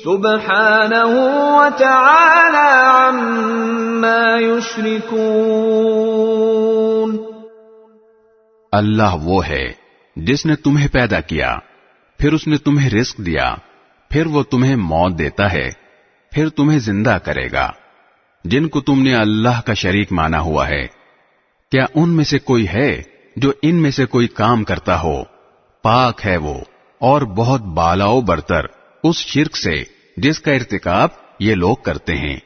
سبحانه وتعالى عما يشركون۔ اللہ وہ ہے جس نے تمہیں پیدا کیا، پھر اس نے تمہیں رزق دیا، پھر وہ تمہیں موت دیتا ہے، پھر تمہیں زندہ کرے گا۔ جن کو تم نے اللہ کا شریک مانا ہوا ہے، کیا ان میں سے کوئی ہے جو ان میں سے کوئی کام کرتا ہو؟ پاک ہے وہ اور بہت بالا و برتر اس شرک سے جس کا ارتکاب یہ لوگ کرتے ہیں۔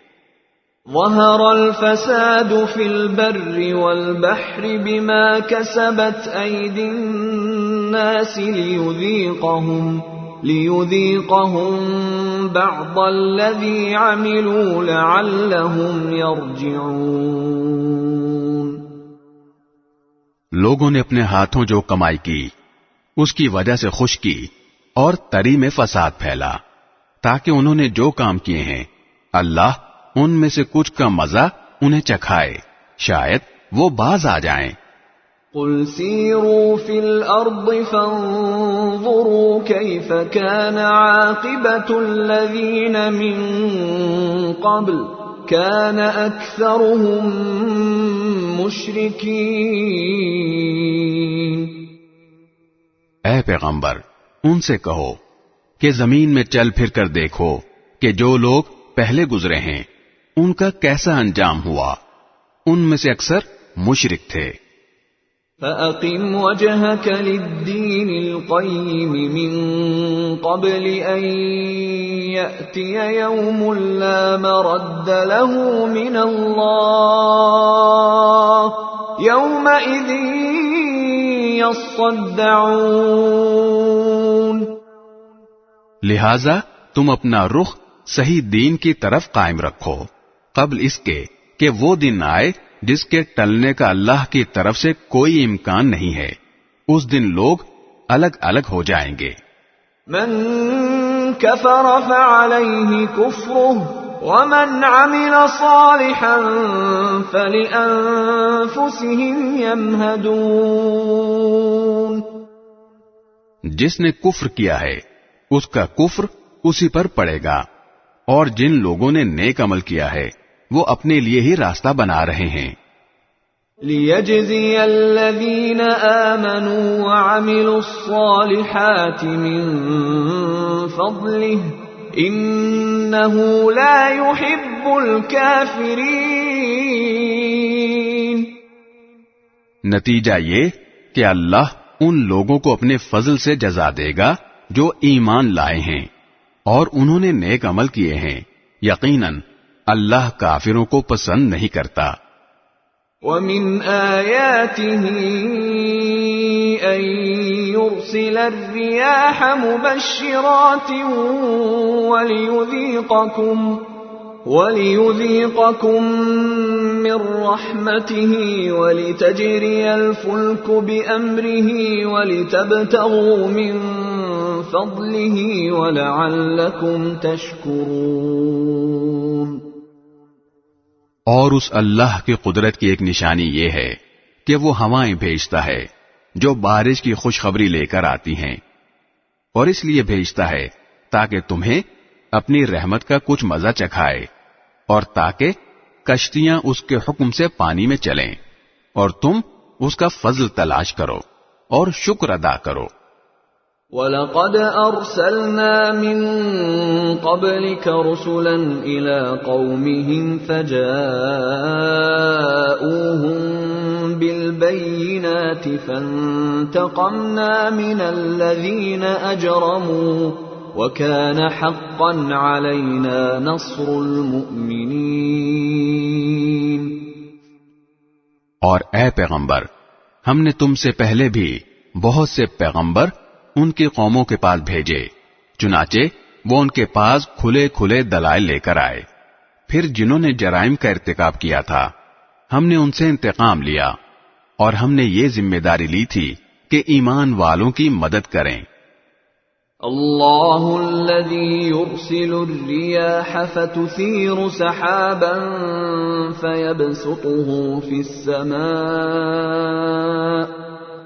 ظہر الفساد فی البر والبحر بما کسبت ایدی الناس لیذیقہم بعض الذی عملوا لعلہم یرجعون۔ لوگوں نے اپنے ہاتھوں جو کمائی کی اس کی وجہ سے خشکی اور تری میں فساد پھیلا، تاکہ انہوں نے جو کام کیے ہیں اللہ ان میں سے کچھ کا مزہ انہیں چکھائے، شاید وہ باز آ جائیں۔ قل سیروا فی الارض فانظروا کیف کان عاقبۃ الذین من قبل کان اکثرهم مشرکین۔ اے پیغمبر ان سے کہو کہ زمین میں چل پھر کر دیکھو کہ جو لوگ پہلے گزرے ہیں ان کا کیسا انجام ہوا، ان میں سے اکثر مشرک تھے۔ فَأَقِمْ وَجْهَكَ لِلدِّينِ الْقَيِّمِ مِنْ قَبْلِ أَنْ يَأْتِيَ يَوْمٌ لَا مَرَدَّ لَهُ مِنَ اللَّهِ يَوْمَئِذٍ يصدعون. لہذا تم اپنا رخ صحیح دین کی طرف قائم رکھو قبل اس کے کہ وہ دن آئے جس کے ٹلنے کا اللہ کی طرف سے کوئی امکان نہیں ہے. اس دن لوگ الگ الگ ہو جائیں گے. من كفر فعليه كفره ومن عمل صالحا فلأنفسهم يمهدون. جس نے کفر کیا ہے اس کا کفر اسی پر پڑے گا، اور جن لوگوں نے نیک عمل کیا ہے وہ اپنے لیے ہی راستہ بنا رہے ہیں. لِيَجْزِيَ الَّذِينَ آمَنُوا وَعَمِلُوا الصَّالِحَاتِ مِن فَضْلِهِ إِنَّهُ لَا يُحِبُّ الْكَافِرِينَ. نتیجہ یہ کہ اللہ ان لوگوں کو اپنے فضل سے جزا دے گا جو ایمان لائے ہیں اور انہوں نے نیک عمل کیے ہیں. یقیناً اللہ کافروں کو پسند نہیں کرتا. وَمِنْ آيَاتِهِ أَن يُرْسِلَ الرِّيَاحَ مُبَشِّرَاتٍ وَلِيُذِيقَكُم مِّن رَّحْمَتِهِ وَلِتَجْرِيَ الْفُلْكُ بِأَمْرِهِ وَلِتَبْتَغُوا مِن فَضْلِهِ وَلَعَلَّكُمْ تَشْكُرُونَ. اور اس اللہ کی قدرت کی ایک نشانی یہ ہے کہ وہ ہوائیں بھیجتا ہے جو بارش کی خوشخبری لے کر آتی ہیں، اور اس لیے بھیجتا ہے تاکہ تمہیں اپنی رحمت کا کچھ مزہ چکھائے، اور تاکہ کشتیاں اس کے حکم سے پانی میں چلیں، اور تم اس کا فضل تلاش کرو اور شکر ادا کرو. وَلَقَدْ أَرْسَلْنَا مِن قَبْلِكَ رُسُلًا إِلَىٰ قَوْمِهِمْ فَجَاءُوهُم بِالْبَيِّنَاتِ فَانتَقَمْنَا مِنَ الَّذِينَ أَجْرَمُوا وَكَانَ حَقًّا عَلَيْنَا نَصْرُ الْمُؤْمِنِينَ. اور اے پیغمبر، ہم نے تم سے پہلے بھی بہت سے پیغمبر ان کی قوموں کے پاس بھیجے، چنانچہ وہ ان کے پاس کھلے کھلے دلائل لے کر آئے. پھر جنہوں نے جرائم کا ارتکاب کیا تھا ہم نے ان سے انتقام لیا، اور ہم نے یہ ذمہ داری لی تھی کہ ایمان والوں کی مدد کریں. اللہ الذی یرسل الرياح فتثیر سحابا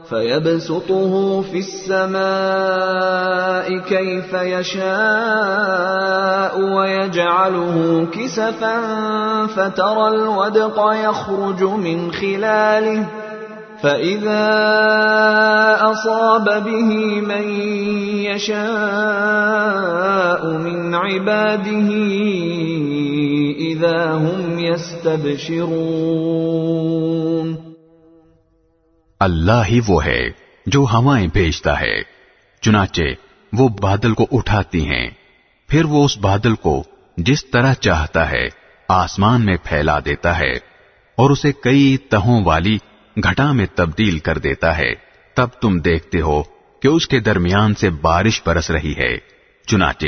فيبسطه في السماء كيف يشاء ويجعله كسفا فترى الودق يخرج من خلاله فإذا أصاب به من يشاء من عباده إذا هم يستبشرون. اللہ ہی وہ ہے جو ہوائیں بھیجتا ہے، چنانچہ وہ بادل کو اٹھاتی ہیں، پھر وہ اس بادل کو جس طرح چاہتا ہے آسمان میں پھیلا دیتا ہے اور اسے کئی تہوں والی گھٹا میں تبدیل کر دیتا ہے. تب تم دیکھتے ہو کہ اس کے درمیان سے بارش برس رہی ہے. چنانچہ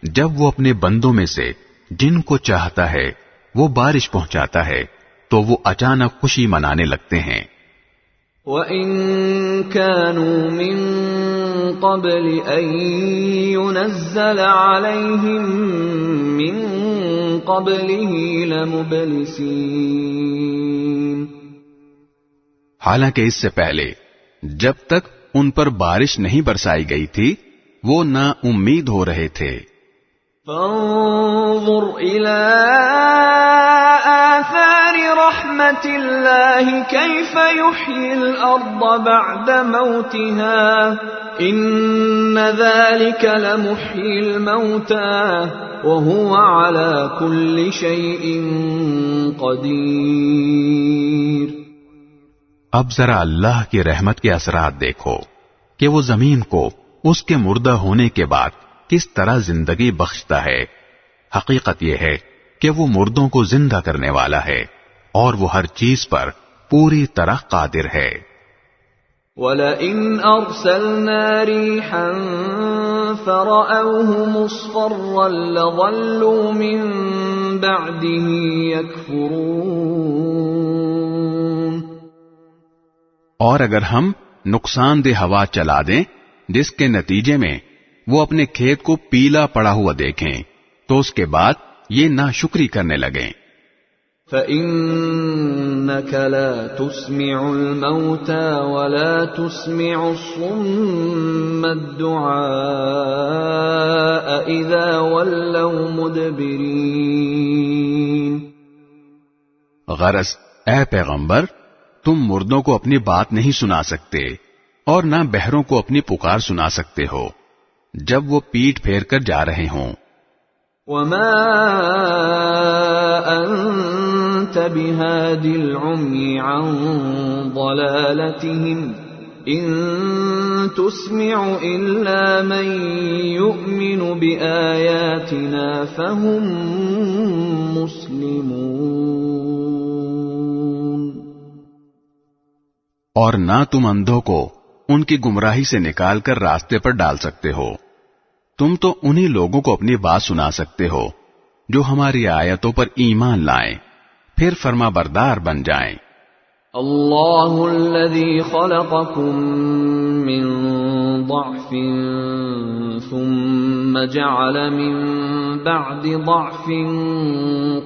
جب وہ اپنے بندوں میں سے جن کو چاہتا ہے وہ بارش پہنچاتا ہے تو وہ اچانک خوشی منانے لگتے ہیں. وَإِن كَانُوا مِن قَبْلِ أَن يُنَزَّلَ عَلَيْهِم مِّن قَبْلِهِ لَمُبْلِسِينَ. حالانکہ اس سے پہلے جب تک ان پر بارش نہیں برسائی گئی تھی وہ نا امید ہو رہے تھے. فانظر إلى آثار رحمة الله كيف يحيي الأرض بعد موتها إن ذلك لمحيي الموتى وهو على كل شيء قدير. اب ذرا اللہ کی رحمت کے اثرات دیکھو کہ وہ زمین کو اس کے مردہ ہونے کے بعد کس طرح زندگی بخشتا ہے. حقیقت یہ ہے کہ وہ مردوں کو زندہ کرنے والا ہے اور وہ ہر چیز پر پوری طرح قادر ہے. وَلَئِنْ أَرْسَلْنَا رِيحًا فَرَأَوْهُ مُصْفَرًّا لَظَلُّوا مِنْ بَعْدِهِ يَكْفُرُونَ. اور اگر ہم نقصان دہ ہوا چلا دیں جس کے نتیجے میں وہ اپنے کھیت کو پیلا پڑا ہوا دیکھیں تو اس کے بعد یہ ناشکری کرنے لگیں. فَإِنَّكَ لَا تُسْمِعُ الْمَوْتَى وَلَا تُسْمِعُ الصُّمَّ الدُّعَاءَ إِذَا وَلَّوْا مُدْبِرِينَ. غرض اے پیغمبر تم مردوں کو اپنی بات نہیں سنا سکتے اور نہ بہروں کو اپنی پکار سنا سکتے ہو جب وہ پیٹ پھیر کر جا رہے ہوں. وَمَا أَنْتَ بِهَادِ الْعُمْيِ عَنْ ضَلَالَتِهِمْ إِن تُسْمِعُ إِلَّا مَن يُؤْمِنُ بِآيَاتِنَا فَهُمْ مُسْلِمُونَ. اور نہ تم اندھوں کو ان کی گمراہی سے نکال کر راستے پر ڈال سکتے ہو. تم تو انہی لوگوں کو اپنی بات سنا سکتے ہو جو ہماری آیتوں پر ایمان لائیں پھر فرما بردار بن جائیں. اللہ الذی خلقکم من ضعف ثم جعل من بعد ضعف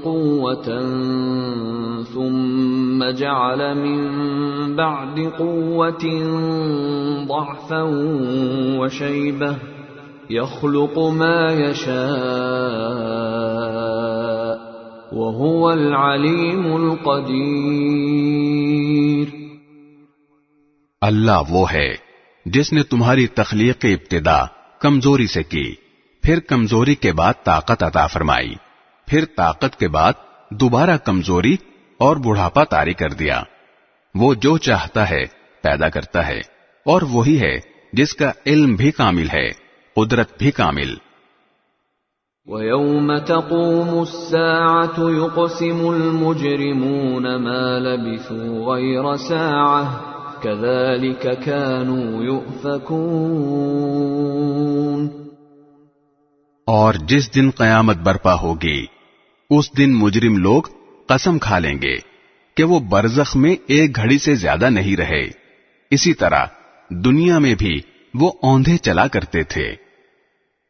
قوة ثم جعل من بعد قوة ضعفا وشیبة يخلق ما يشاء وهو العليم القدير. اللہ وہ ہے جس نے تمہاری تخلیق کی ابتدا کمزوری سے کی پھر کمزوری کے بعد طاقت عطا فرمائی پھر طاقت کے بعد دوبارہ کمزوری اور بڑھاپا طاری کر دیا. وہ جو چاہتا ہے پیدا کرتا ہے اور وہی ہے جس کا علم بھی کامل ہے قدرت بھی کامل. وَيَوْمَ تَقُومُ السَّاعَةُ يُقْسِمُ الْمُجْرِمُونَ مَا لَبِثُوا غَيْرَ سَاعَةٍ كَذَلِكَ كَانُوا يُؤْفَكُونَ. اور جس دن قیامت برپا ہوگی اس دن مجرم لوگ قسم کھا لیں گے کہ وہ برزخ میں ایک گھڑی سے زیادہ نہیں رہے. اسی طرح دنیا میں بھی وہ اوندھے چلا کرتے تھے.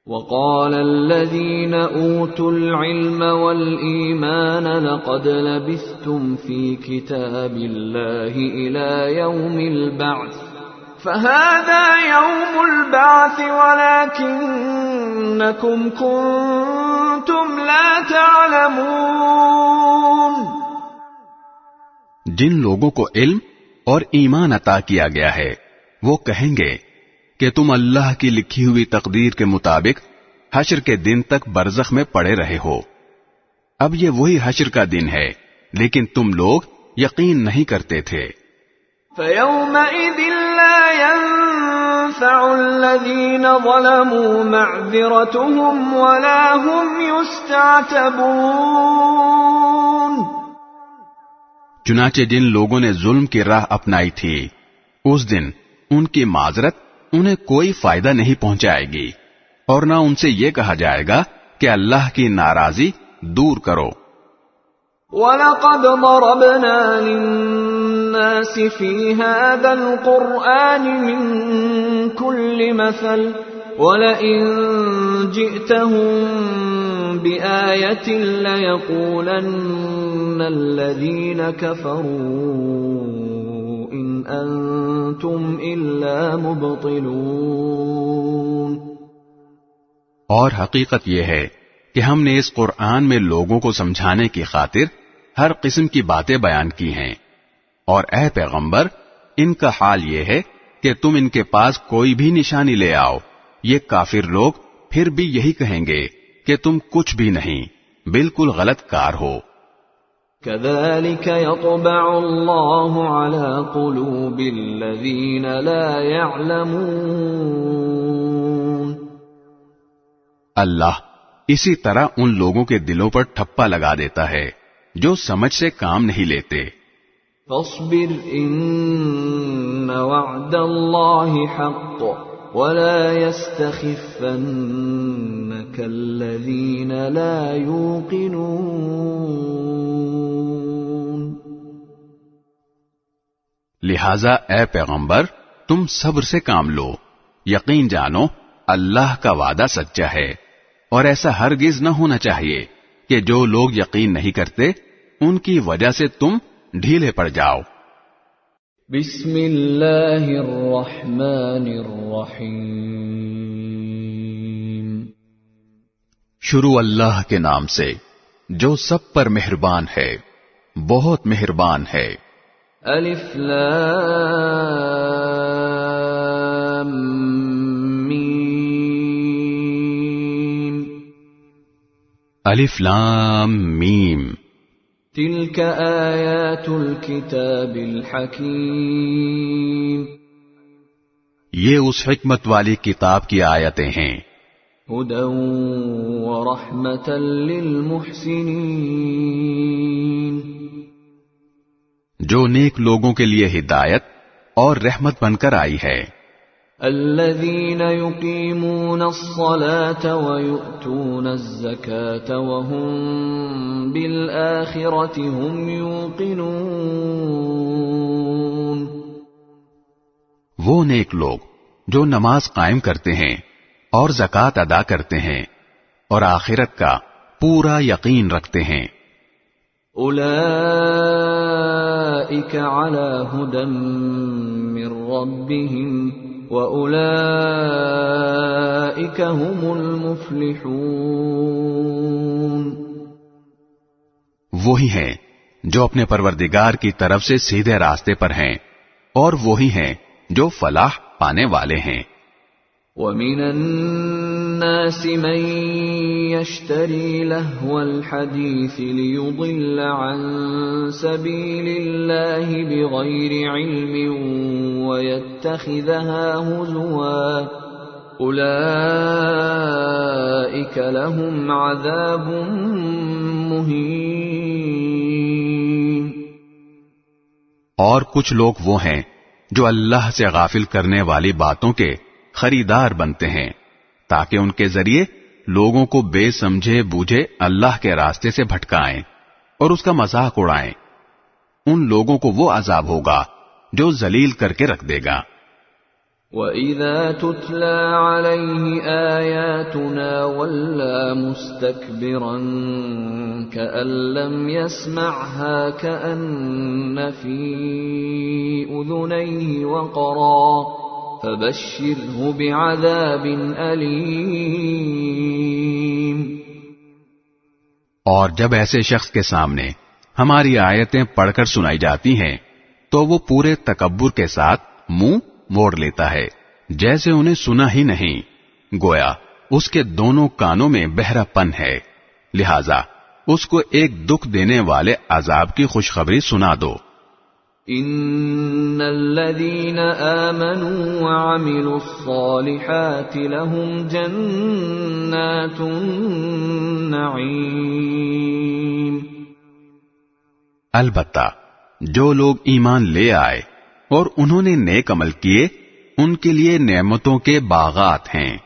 وَقَالَ الَّذِينَ أُوتُوا الْعِلْمَ وَالْإِيمَانَ لَقَدْ لَبِثْتُمْ فِي كِتَابِ اللَّهِ إِلَى يَوْمِ الْبَعْثِ فَهَذَا يَوْمُ الْبَعْثِ وَلَكِنَّكُمْ كُنتُمْ لَا تَعْلَمُونَ. جن لوگوں کو علم اور ایمان عطا کیا گیا ہے وہ کہیں گے کہ تم اللہ کی لکھی ہوئی تقدیر کے مطابق حشر کے دن تک برزخ میں پڑے رہے ہو. اب یہ وہی حشر کا دن ہے لیکن تم لوگ یقین نہیں کرتے تھے. فَيَوْمَئِذٍ لَا يَنفَعُ الَّذِينَ ظَلَمُوا مَعْذِرَتُهُمْ وَلَا هُمْ يُسْتَعْتَبُونَ. چنانچہ جن لوگوں نے ظلم کی راہ اپنائی تھی اس دن ان کی معذرت انہیں کوئی فائدہ نہیں پہنچائے گی اور نہ ان سے یہ کہا جائے گا کہ اللہ کی ناراضی دور کرو. وَلَقَدْ ضَرَبْنَا لِلنَّاسِ فِي هَذَا الْقُرْآنِ مِنْ كُلِّ مَثَلٍ وَلَئِنْ جِئْتَهُمْ بِآيَةٍ لَيَقُولَنَّ الَّذِينَ كَفَرُوا إِنْ أَنْتُمْ إِلَّا مُبْطِلُونَ. اور حقیقت یہ ہے کہ ہم نے اس قرآن میں لوگوں کو سمجھانے کی خاطر ہر قسم کی باتیں بیان کی ہیں اور اے پیغمبر ان کا حال یہ ہے کہ تم ان کے پاس کوئی بھی نشانی لے آؤ یہ کافر لوگ پھر بھی یہی کہیں گے کہ تم کچھ بھی نہیں بالکل غلط کار ہو. كَذَلِكَ يَطْبَعُ اللَّهُ عَلَى قُلُوبِ الَّذِينَ لَا يَعْلَمُونَ. اللہ اسی طرح ان لوگوں کے دلوں پر ٹھپا لگا دیتا ہے جو سمجھ سے کام نہیں لیتے. فاصبر إن وعد الله حق ولا يستخفنك الذين لا يوقنون. لہذا اے پیغمبر تم صبر سے کام لو، یقین جانو اللہ کا وعدہ سچا ہے، اور ایسا ہرگز نہ ہونا چاہیے کہ جو لوگ یقین نہیں کرتے ان کی وجہ سے تم ڈھیلے پڑ جاؤ. بسم اللہ الرحمن الرحیم. شروع اللہ کے نام سے جو سب پر مہربان ہے، بہت مہربان ہے. الف لام میم. الف لام میم. تلك آیات الکتاب الحکیم. یہ اس حکمت والی کتاب کی آیتیں ہیں. ہدی ورحمۃ للمحسنین. جو نیک لوگوں کے لیے ہدایت اور رحمت بن کر آئی ہے. الذين يقيمون الصلاة ويؤتون الزكاة وهم بالآخرة هم يوقنون. وہ نیک لوگ جو نماز قائم کرتے ہیں اور زکوٰۃ ادا کرتے ہیں اور آخرت کا پورا یقین رکھتے ہیں. اولئک علی ھدی من ربہم وَأُولَئِكَ هُمُ الْمُفْلِحُونَ. وہی ہیں جو اپنے پروردگار کی طرف سے سیدھے راستے پر ہیں، اور وہی ہیں جو فلاح پانے والے ہیں. وَمِنَ النَّاسِ مَن يَشْتَرِي لَهْوَ الْحَدِيثِ لِيُضِلَّ عَن سَبِيلِ اللَّهِ بِغَيْرِ عِلْمٍ وَيَتَّخِذَهَا هُزُوًا أُولَئِكَ لَهُمْ عَذَابٌ مُهِينٌ. اور کچھ لوگ وہ ہیں جو اللہ سے غافل کرنے والی باتوں کے خریدار بنتے ہیں تاکہ ان کے ذریعے لوگوں کو بے سمجھے بوجھے اللہ کے راستے سے بھٹکائیں اور اس کا مذاق اڑائیں. ان لوگوں کو وہ عذاب ہوگا جو ذلیل کر کے رکھ دے گا. وَإِذَا تُتْلَى عَلَيْهِ آيَاتُنَا وَلَّى مُسْتَكْبِرًا كَأَن لَّمْ يَسْمَعْهَا كَأَنَّ فِي أُذُنَيْهِ وَقْرًا فَبَشِّرْهُ بِعَذَابٍ أَلِيمٍ. اور جب ایسے شخص کے سامنے ہماری آیتیں پڑھ کر سنائی جاتی ہیں تو وہ پورے تکبر کے ساتھ منہ موڑ لیتا ہے جیسے انہیں سنا ہی نہیں، گویا اس کے دونوں کانوں میں بہرا پن ہے. لہذا اس کو ایک دکھ دینے والے عذاب کی خوشخبری سنا دو. ان الذين آمنوا وعملوا الصالحات لهم جنات النعيم. البتہ جو لوگ ایمان لے آئے اور انہوں نے نیک عمل کیے ان کے لیے نعمتوں کے باغات ہیں.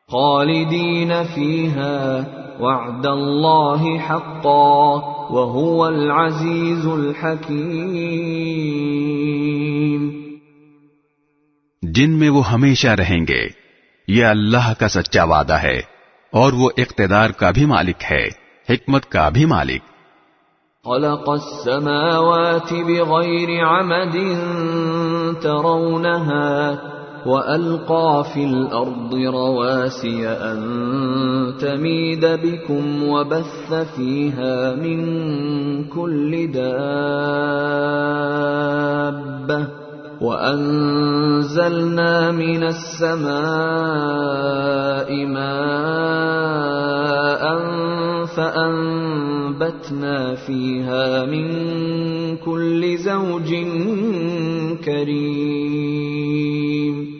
خالدین فیہا وعد اللہ حقا وهو العزیز الحکیم. جن میں وہ ہمیشہ رہیں گے، یہ اللہ کا سچا وعدہ ہے اور وہ اقتدار کا بھی مالک ہے، حکمت کا بھی مالک. خلق السماوات بغير عمد ترونها وألقى في الأرض رواسي أن تميد بكم وبث فيها من كل دابة وأنزلنا من السماء ماء فأنبتنا فيها من كل زوج كريم.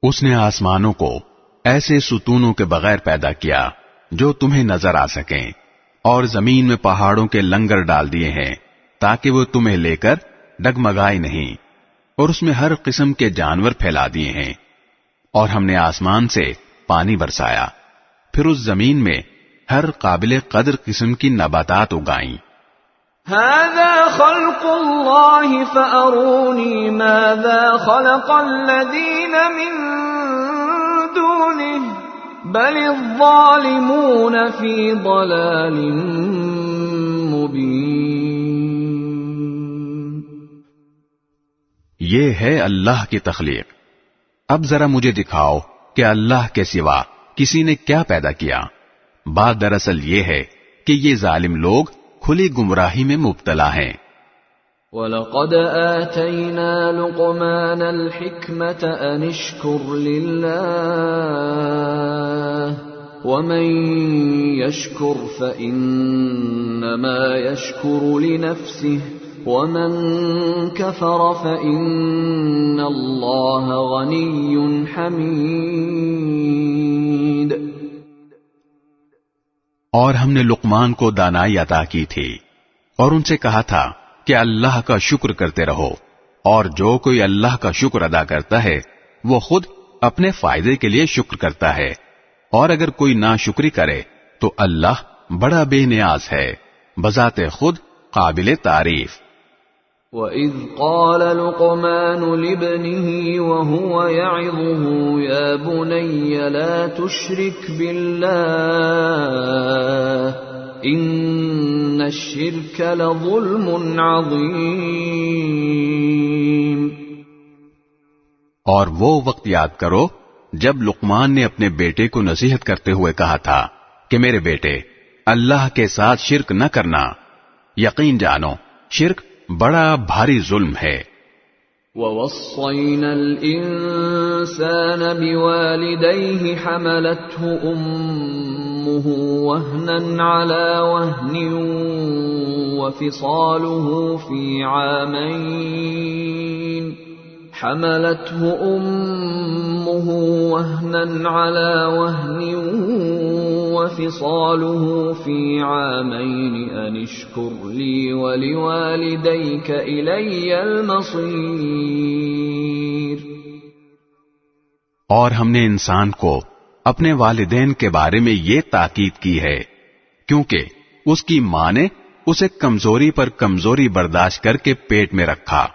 اس نے آسمانوں کو ایسے ستونوں کے بغیر پیدا کیا جو تمہیں نظر آ سکیں، اور زمین میں پہاڑوں کے لنگر ڈال دیے ہیں تاکہ وہ تمہیں لے کر ڈگمگائے نہیں، اور اس میں ہر قسم کے جانور پھیلا دیے ہیں، اور ہم نے آسمان سے پانی برسایا، پھر اس زمین میں ہر قابل قدر قسم کی نباتات اگائیں۔ هذا خلق الله فأروني ماذا خلق الذين من دونه بل الظالمون في ضلال مبين۔ یہ ہے اللہ کی تخلیق، اب ذرا مجھے دکھاؤ کہ اللہ کے سوا کسی نے کیا پیدا کیا۔ بات دراصل یہ ہے کہ یہ ظالم لوگ کھلی گمراہی میں مبتلا ہیں۔ وَلَقَدْ آتَيْنَا لُقْمَانَ الْحِكْمَةَ أَنِ اشْكُرْ لِلَّهِ وَمَنْ يَشْكُرْ فَإِنَّمَا يَشْكُرُ لِنَفْسِهِ وَمَنْ كَفَرَ فَإِنَّ اللَّهَ غَنِيٌّ حَمِيدٌ۔ اور ہم نے لقمان کو دانائی عطا کی تھی اور ان سے کہا تھا کہ اللہ کا شکر کرتے رہو، اور جو کوئی اللہ کا شکر ادا کرتا ہے وہ خود اپنے فائدے کے لیے شکر کرتا ہے، اور اگر کوئی ناشکری کرے تو اللہ بڑا بے نیاز ہے، بذات خود قابل تعریف۔ وَإِذْ قَالَ لُقْمَانُ لِابْنِهِ وَهُوَ يَعِظُهُ يَا بُنَيَّ لَا تُشْرِكْ بِاللَّهِ إِنَّ الشِّرْكَ لَظُلْمٌ عَظِيمٌ۔ اور وہ وقت یاد کرو جب لقمان نے اپنے بیٹے کو نصیحت کرتے ہوئے کہا تھا کہ میرے بیٹے، اللہ کے ساتھ شرک نہ کرنا، یقین جانو شرک بڑا بھاری ظلم ہے۔ وَوَصَّيْنَا الْإِنسَانَ بِوَالِدَيْهِ حَمَلَتْهُ أُمُّهُ وَهْنًا عَلَى وَهْنٍ وَفِصَالُهُ فِي عَامَيْنِ أَنِ اشْكُرْ لِي وَلِوَالِدَيْكَ إِلَيَّ الْمَصِيرُ۔ اور ہم نے انسان کو اپنے والدین کے بارے میں یہ تاکید کی ہے کیونکہ اس کی ماں نے اسے کمزوری پر کمزوری برداشت کر کے پیٹ میں رکھا،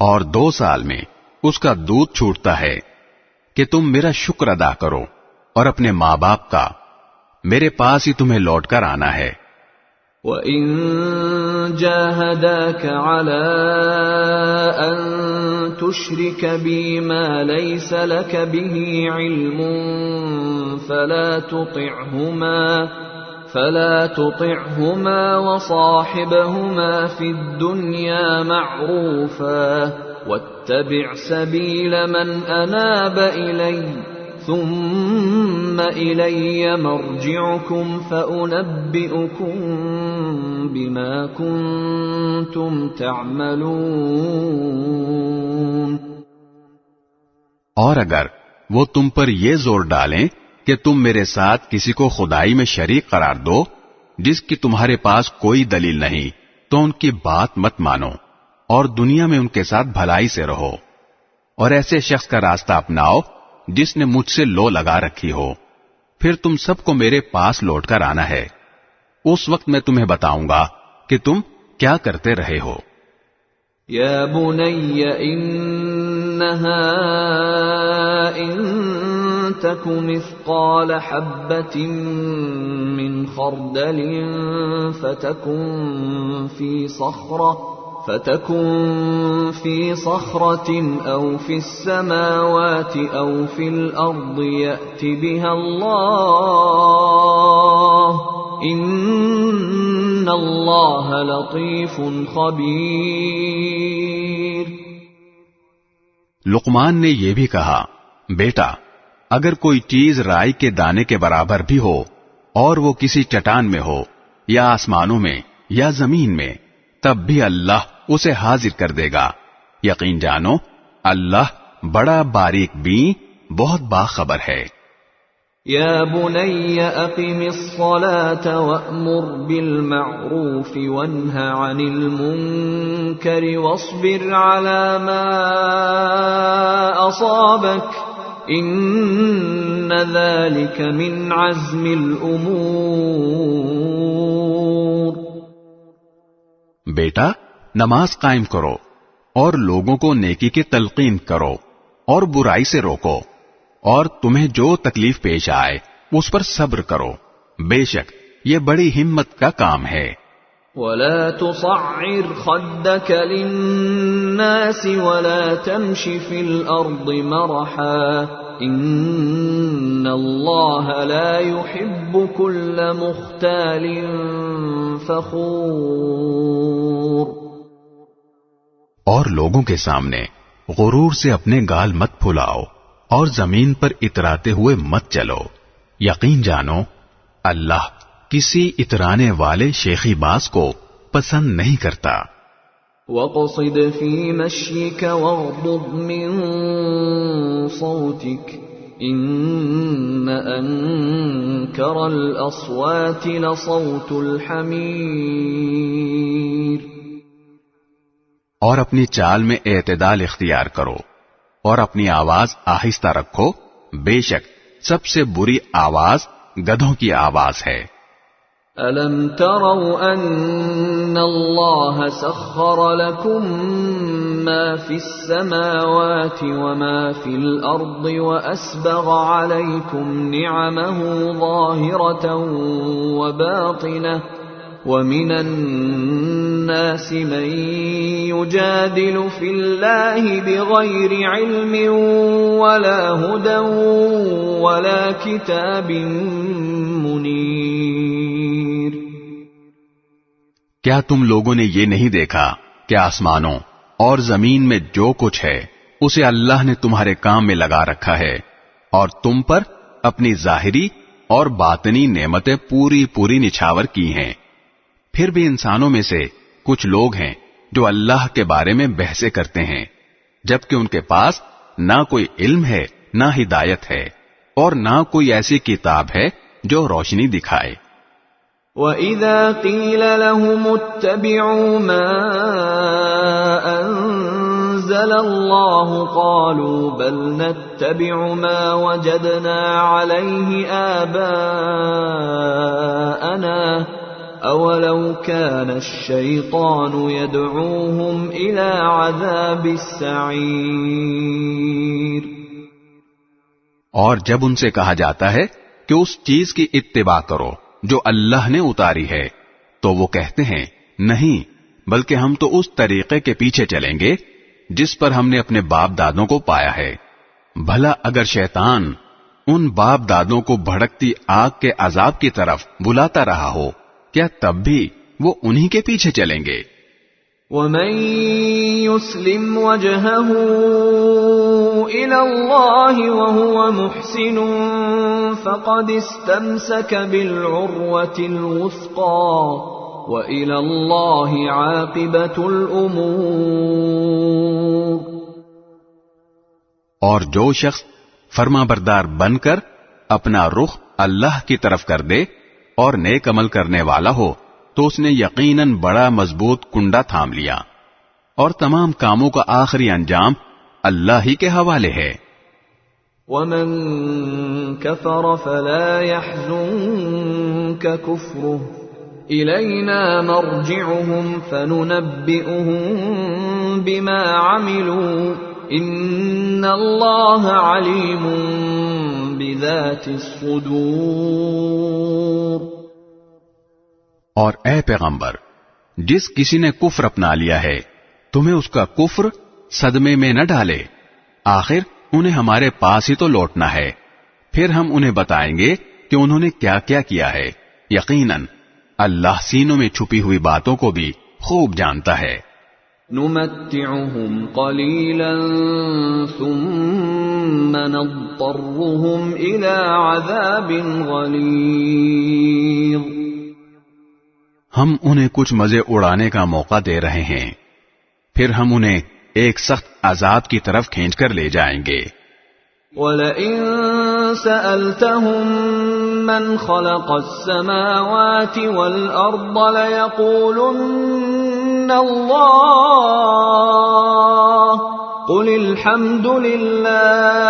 اور 2 سال میں اس کا دودھ چھوٹتا ہے کہ تم میرا شکر ادا کرو، اور اپنے ماں باپ کا، میرے پاس ہی تمہیں لوٹ کر آنا ہے۔ وَإِن جَاهَدَاكَ عَلَىٰ أَن تُشْرِكَ بِي مَا لَيْسَ لَكَ بِهِ عِلْمٌ فَلَا تُطِعْهُمَا وَصَاحِبْهُمَا فِي الدُّنْيَا مَعْرُوفًا وَاتَّبِعْ سَبِيلَ مَنْ أَنَابَ إِلَيَّ ثُمَّ إِلَيَّ مَرْجِعُكُمْ فَأُنَبِّئُكُم بِمَا كُنتُمْ تَعْمَلُونَ۔ اور اگر وہ تم پر یہ زور ڈالیں کہ تم میرے ساتھ کسی کو خدائی میں شریک قرار دو جس کی تمہارے پاس کوئی دلیل نہیں، تو ان کی بات مت مانو، اور دنیا میں ان کے ساتھ بھلائی سے رہو، اور ایسے شخص کا راستہ اپناؤ جس نے مجھ سے لو لگا رکھی ہو، پھر تم سب کو میرے پاس لوٹ کر آنا ہے، اس وقت میں تمہیں بتاؤں گا کہ تم کیا کرتے رہے ہو۔ یا بنی انہا ان تک مثقال حبة من خردل فتكن في صخرة أو في السماوات أو في الأرض يأت بها الله إن الله لطيف خبير۔ لقمان نے یہ بھی کہا، بیٹا اگر کوئی چیز رائی کے دانے کے برابر بھی ہو اور وہ کسی چٹان میں ہو یا آسمانوں میں یا زمین میں، تب بھی اللہ اسے حاضر کر دے گا، یقین جانو اللہ بڑا باریک بین، بہت باخبر ہے۔ يا بني أقم الصلاة وأمر بالمعروف وانه عن المنكر واصبر على ما أصابك إن ذلك من عزم الأمور. بیٹا نماز قائم کرو اور لوگوں کو نیکی کی تلقین کرو اور برائی سے روکو، اور تمہیں جو تکلیف پیش آئے اس پر صبر کرو، بے شک یہ بڑی ہمت کا کام ہے. ولا تصعر خدك للناس ولا تمش في الأرض مرحا إن الله لا يحب كل مختال فخور. اور لوگوں کے سامنے غرور سے اپنے گال مت پھلاؤ اور زمین پر اتراتے ہوئے مت چلو، یقین جانو اللہ کسی اترانے والے شیخی باز کو پسند نہیں کرتا. وَاقْصِدْ فِي مَشْيِكَ وَاغْضُضْ مِنْ صَوْتِكَ إِنَّ أَنْكَرَ الْأَصْوَاتِ لَصَوْتُ الْحَمِيرِ. اور اپنی چال میں اعتدال اختیار کرو اور اپنی آواز آہستہ رکھو، بے شک سب سے بری آواز گدھوں کی آواز ہے. أَلَمْ تَرَوْا أَنَّ اللَّهَ سَخَّرَ لَكُم مَّا فِي السَّمَاوَاتِ وَمَا فِي الْأَرْضِ وَأَسْبَغَ عَلَيْكُمْ نِعَمَهُ ظَاهِرَةً وَبَاطِنَةً وَمِنَ النَّاسِ مَن يُجَادِلُ فِي اللَّهِ بِغَيْرِ عِلْمٍ وَلَا هُدًى وَلَا كِتَابٍ مُنِيرٍ. کیا تم لوگوں نے یہ نہیں دیکھا کہ آسمانوں اور زمین میں جو کچھ ہے اسے اللہ نے تمہارے کام میں لگا رکھا ہے، اور تم پر اپنی ظاہری اور باطنی نعمتیں پوری پوری نچھاور کی ہیں. پھر بھی انسانوں میں سے کچھ لوگ ہیں جو اللہ کے بارے میں بحثیں کرتے ہیں جبکہ ان کے پاس نہ کوئی علم ہے نہ ہدایت ہے اور نہ کوئی ایسی کتاب ہے جو روشنی دکھائے. وَإِذَا قِيلَ لَهُمُ اتَّبِعُوا مَا أَنزَلَ اللَّهُ قَالُوا بَلْ نَتَّبِعُ مَا وَجَدْنَا عَلَيْهِ آبَاءَنَا أَوَلَوْ كَانَ الشَّيْطَانُ يَدْعُوهُمْ إِلَى عَذَابِ السَّعِيرِ. اور جب ان سے کہا جاتا ہے کہ اس چیز کی اتباع کرو جو اللہ نے اتاری ہے تو وہ کہتے ہیں نہیں، بلکہ ہم تو اس طریقے کے پیچھے چلیں گے جس پر ہم نے اپنے باپ دادوں کو پایا ہے. بھلا اگر شیطان ان باپ دادوں کو بھڑکتی آگ کے عذاب کی طرف بلاتا رہا ہو، کیا تب بھی وہ انہی کے پیچھے چلیں گے؟ وَمَن يُسْلِمْ وَجْهَهُ إِلَى اللَّهِ وَهُوَ مُحْسِنٌ فَقَدِ اسْتَمْسَكَ بِالْعُرْوَةِ الْوُثْقَى وَإِلَى اللَّهِ عَاقِبَةُ الْأُمُورِ. اور جو شخص فرما بردار بن کر اپنا رخ اللہ کی طرف کر دے اور نیک عمل کرنے والا ہو تو اس نے یقیناً بڑا مضبوط کنڈا تھام لیا، اور تمام کاموں کا آخری انجام اللہ ہی کے حوالے ہے. وَمَن كَفَرَ فَلَا يَحْزُنكَ كُفْرُهُ إِلَيْنَا مَرْجِعُهُمْ فَنُنَبِّئُهُم بِمَا عَمِلُوا إِنَّ اللَّهَ عَلِيمٌ بِذَاتِ الصُّدُورِ. اور اے پیغمبر، جس کسی نے کفر اپنا لیا ہے تمہیں اس کا کفر صدمے میں نہ ڈالے، آخر انہیں ہمارے پاس ہی تو لوٹنا ہے، پھر ہم انہیں بتائیں گے کہ انہوں نے کیا کیا کیا ہے. یقیناً اللہ سینوں میں چھپی ہوئی باتوں کو بھی خوب جانتا ہے. نُمَتِّعُهُمْ قَلِيلًا ثُمَّ نَضْطَرُّهُمْ إِلَى عَذَابٍ غَلِيظٍ. ہم انہیں کچھ مزے اڑانے کا موقع دے رہے ہیں، پھر ہم انہیں ایک سخت عذاب کی طرف کھینچ کر لے جائیں گے. وَلَئِن سألتهم من خلق السماوات والأرض ليقولن الله قل الحمد لله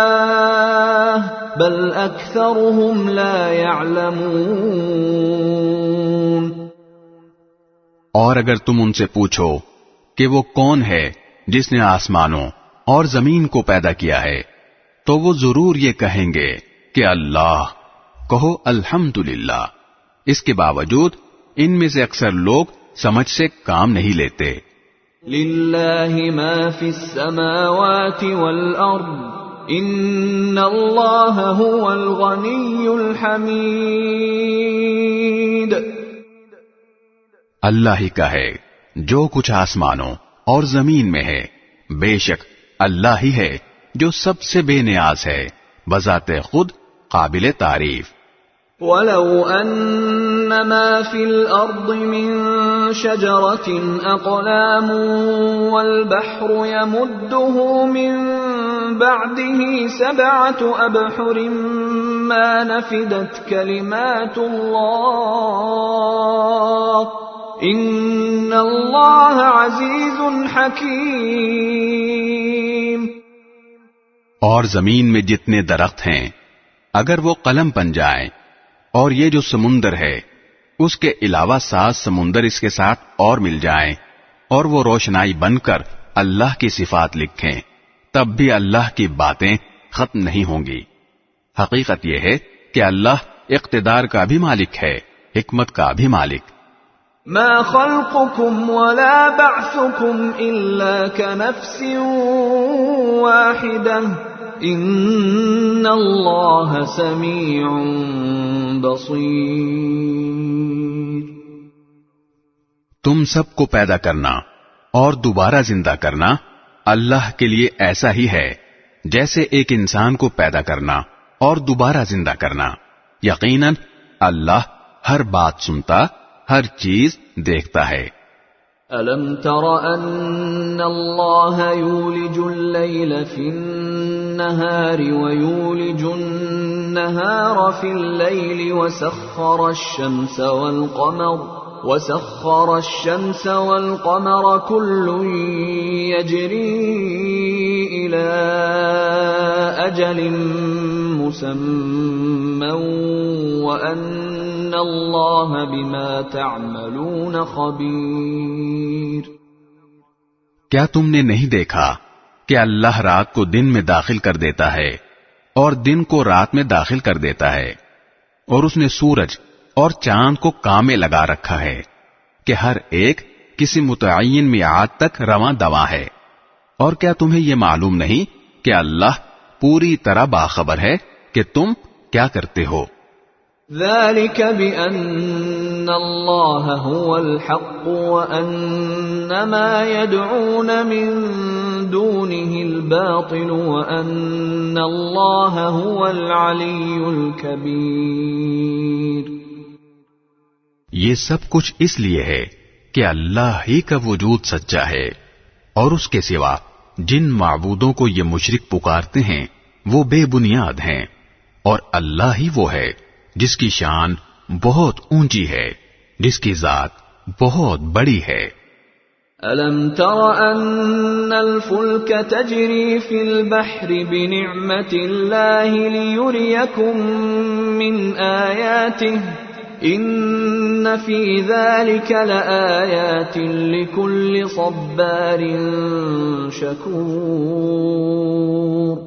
بل أكثرهم لا يعلمون۔ اور اگر تم ان سے پوچھو کہ وہ کون ہے جس نے آسمانوں اور زمین کو پیدا کیا ہے، تو وہ ضرور یہ کہیں گے کہ اللہ۔ کہو الحمدللہ، اس کے باوجود ان میں سے اکثر لوگ سمجھ سے کام نہیں لیتے۔ للہ ما فی السماوات والارض ان اللہ هو الغنی الحمید۔ اللہ ہی کا ہے جو کچھ آسمانوں اور زمین میں ہے، بے شک اللہ ہی ہے جو سب سے بے نیاز ہے، بذات خود قابل تعریف۔ وَلَوْ أَنَّ مَا فِي الْأَرْضِ مِن شَجَرَةٍ أَقْلَامٌ وَالْبَحْرُ يَمُدُّهُ مِن بَعْدِهِ سَبْعَةُ أَبْحُرٍ مَا نَفِدَتْ كَلِمَاتُ اللَّهِ إِنَّ اللَّهَ عَزِيزٌ حَكِيمٌ۔ اور زمین میں جتنے درخت ہیں اگر وہ قلم بن جائیں، اور یہ جو سمندر ہے اس کے علاوہ 7 سمندر اس کے ساتھ اور مل جائیں، اور وہ روشنائی بن کر اللہ کی صفات لکھیں، تب بھی اللہ کی باتیں ختم نہیں ہوں گی۔ حقیقت یہ ہے کہ اللہ اقتدار کا بھی مالک ہے، حکمت کا بھی مالک۔ ما خلقكم ولا بعثكم إلا كنفس واحدة ان اللہ سمیع بصیر۔ تم سب کو پیدا کرنا اور دوبارہ زندہ کرنا اللہ کے لیے ایسا ہی ہے جیسے ایک انسان کو پیدا کرنا اور دوبارہ زندہ کرنا۔ یقیناً اللہ ہر بات سنتا، ہر چیز دیکھتا ہے۔ أَلَمْ تَرَ أَنَّ اللَّهَ يُولِجُ اللَّيْلَ فِي النَّهَارِ وَيُولِجُ النَّهَارَ فِي اللَّيْلِ وَسَخَّرَ الشَّمْسَ وَالْقَمَرَ كُلٌّ يَجْرِي إِلَى أَجَلٍ مُّسَمًّى وَأَنَّ اللَّهَ بِمَا تَعْمَلُونَ خَبِيرٌ۔ کیا تم نے نہیں دیکھا کہ اللہ رات کو دن میں داخل کر دیتا ہے اور دن کو رات میں داخل کر دیتا ہے، اور اس نے سورج اور چاند کو کام میں لگا رکھا ہے کہ ہر ایک کسی متعین میعاد تک رواں دواں ہے۔ اور کیا تمہیں یہ معلوم نہیں کہ اللہ پوری طرح باخبر ہے کہ تم کیا کرتے ہو؟ ذلك بأن الله هو الحق وأن ما يدعون من دونه الباطل وأن الله هو العلي الكبير۔ یہ سب کچھ اس لیے ہے کہ اللہ ہی کا وجود سچا ہے، اور اس کے سوا جن معبودوں کو یہ مشرک پکارتے ہیں وہ بے بنیاد ہیں، اور اللہ ہی وہ ہے جس کی شان بہت اونچی ہے، جس کی ذات بہت بڑی ہے۔ أَلَمْ تَرَ أَنَّ الْفُلْكَ تَجْرِي فِي الْبَحْرِ بِنِعْمَةِ اللَّهِ لِيُرِيَكُم مِّنْ آيَاتِهِ إِنَّ فِي ذَلِكَ لَآيَاتٍ لِكُلِّ صَبَّارٍ شَكُورٍ۔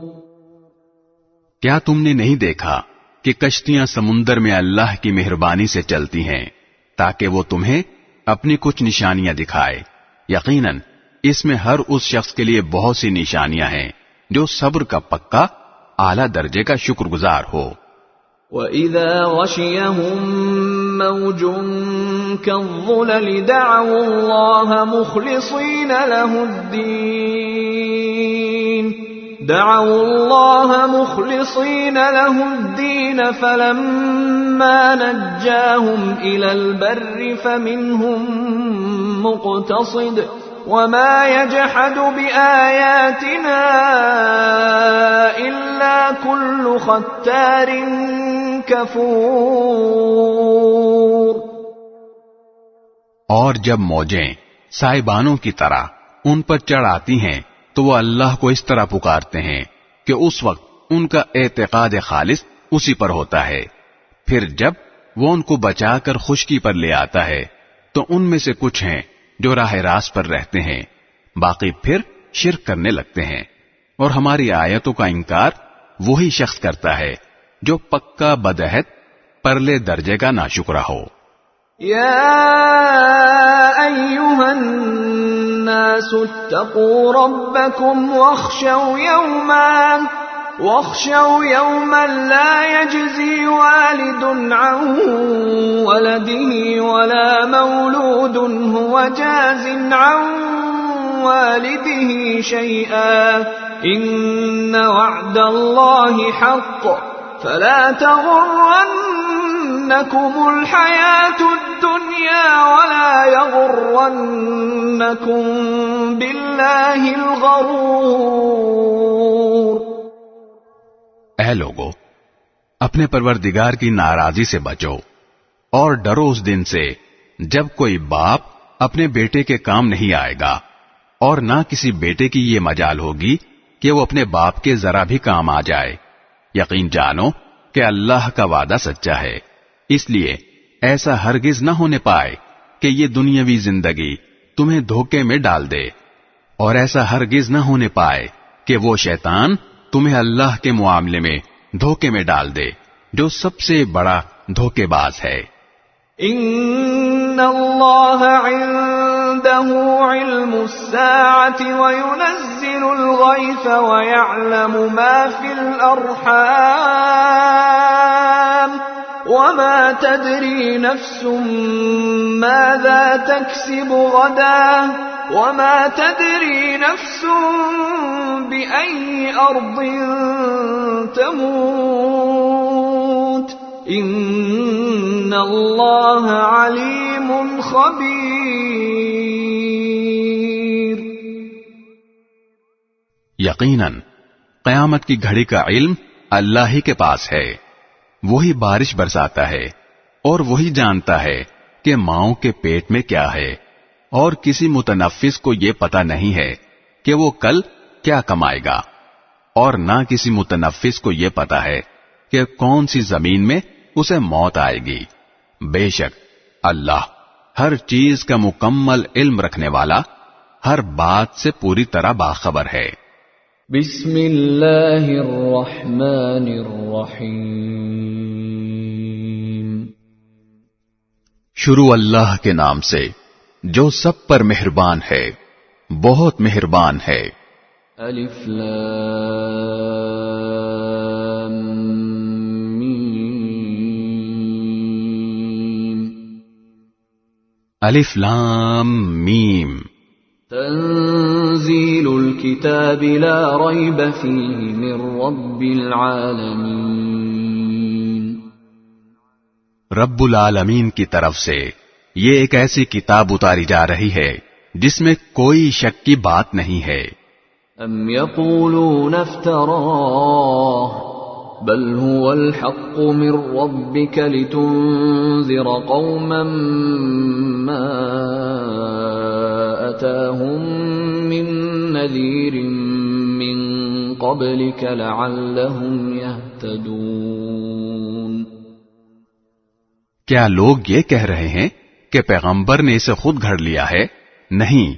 کیا تم نے نہیں دیکھا کہ کشتیاں سمندر میں اللہ کی مہربانی سے چلتی ہیں تاکہ وہ تمہیں اپنی کچھ نشانیاں دکھائے؟ یقیناً اس میں ہر اس شخص کے لیے بہت سی نشانیاں ہیں جو صبر کا پکا اعلیٰ درجے کا شکر گزار ہو۔ وَإِذَا غَشِيَهُم مَّوْجٌ كَالظُّلَلِ دَعَوُا اللَّهَ مُخْلِصِينَ لَهُ الدِّينَ فَلَمَّا نَجَّاهُمْ إِلَى الْبَرِّ فَمِنْهُم مُّقْتَصِدٌ وما يجحد بآياتنا إلا كل ختار كفور. اور جب موجیں سائبانوں کی طرح ان پر چڑھ آتی ہیں تو وہ اللہ کو اس طرح پکارتے ہیں کہ اس وقت ان کا اعتقاد خالص اسی پر ہوتا ہے. پھر جب وہ ان کو بچا کر خشکی پر لے آتا ہے تو ان میں سے کچھ ہیں جو راہ راست پر رہتے ہیں، باقی پھر شرک کرنے لگتے ہیں. اور ہماری آیتوں کا انکار وہی شخص کرتا ہے جو پکا بدعہد پرلے درجے کا ناشکرا ہو. يا أيها الناس اتقوا ربكم واخشوا يوما لا يجزي والد عن ولده ولا مولود هو جاز عن والده شيئا إن وعد الله حق فلا تغرنكم الحياة الدنيا ولا يغرنكم بالله الغرور. اے لوگو، اپنے پروردگار کی ناراضی سے بچو اور ڈرو اس دن سے جب کوئی باپ اپنے بیٹے کے کام نہیں آئے گا اور نہ کسی بیٹے کی یہ مجال ہوگی کہ وہ اپنے باپ کے ذرا بھی کام آ جائے. یقین جانو کہ اللہ کا وعدہ سچا ہے، اس لیے ایسا ہرگز نہ ہونے پائے کہ یہ دنیاوی زندگی تمہیں دھوکے میں ڈال دے، اور ایسا ہرگز نہ ہونے پائے کہ وہ شیطان تمہیں اللہ کے معاملے میں دھوکے میں ڈال دے جو سب سے بڑا دھوکے باز ہے. ان اللہ عنده علم الساعة وينزل الغيث ويعلم ما في الأرحام وما تدري نفس ماذا تكسب غدا وما تدري نفس بأي أرض تموت ان اللہ علیم خبیر. یقیناً قیامت کی گھڑی کا علم اللہ ہی کے پاس ہے. وہی بارش برساتا ہے اور وہی جانتا ہے کہ ماؤں کے پیٹ میں کیا ہے، اور کسی متنفس کو یہ پتہ نہیں ہے کہ وہ کل کیا کمائے گا، اور نہ کسی متنفس کو یہ پتہ ہے کہ کون سی زمین میں اسے موت آئے گی. بے شک اللہ ہر چیز کا مکمل علم رکھنے والا، ہر بات سے پوری طرح باخبر ہے. بسم اللہ الرحمن الرحیم. شروع اللہ کے نام سے جو سب پر مہربان ہے، بہت مہربان ہے. الف لام میم. الف لام میم. تنزیل الکتاب لا ریب فیہ من رب العالمین. رب العالمین کی طرف سے یہ ایک ایسی کتاب اتاری جا رہی ہے جس میں کوئی شک کی بات نہیں ہے. ام یقولون افتراہ بل هو الحق من ربك لتنذر قوما ما أتاهم من نذير من قبلك لعلهم يهتدون. کیا لوگ یہ کہہ رہے ہیں کہ پیغمبر نے اسے خود گھڑ لیا ہے؟ نہیں،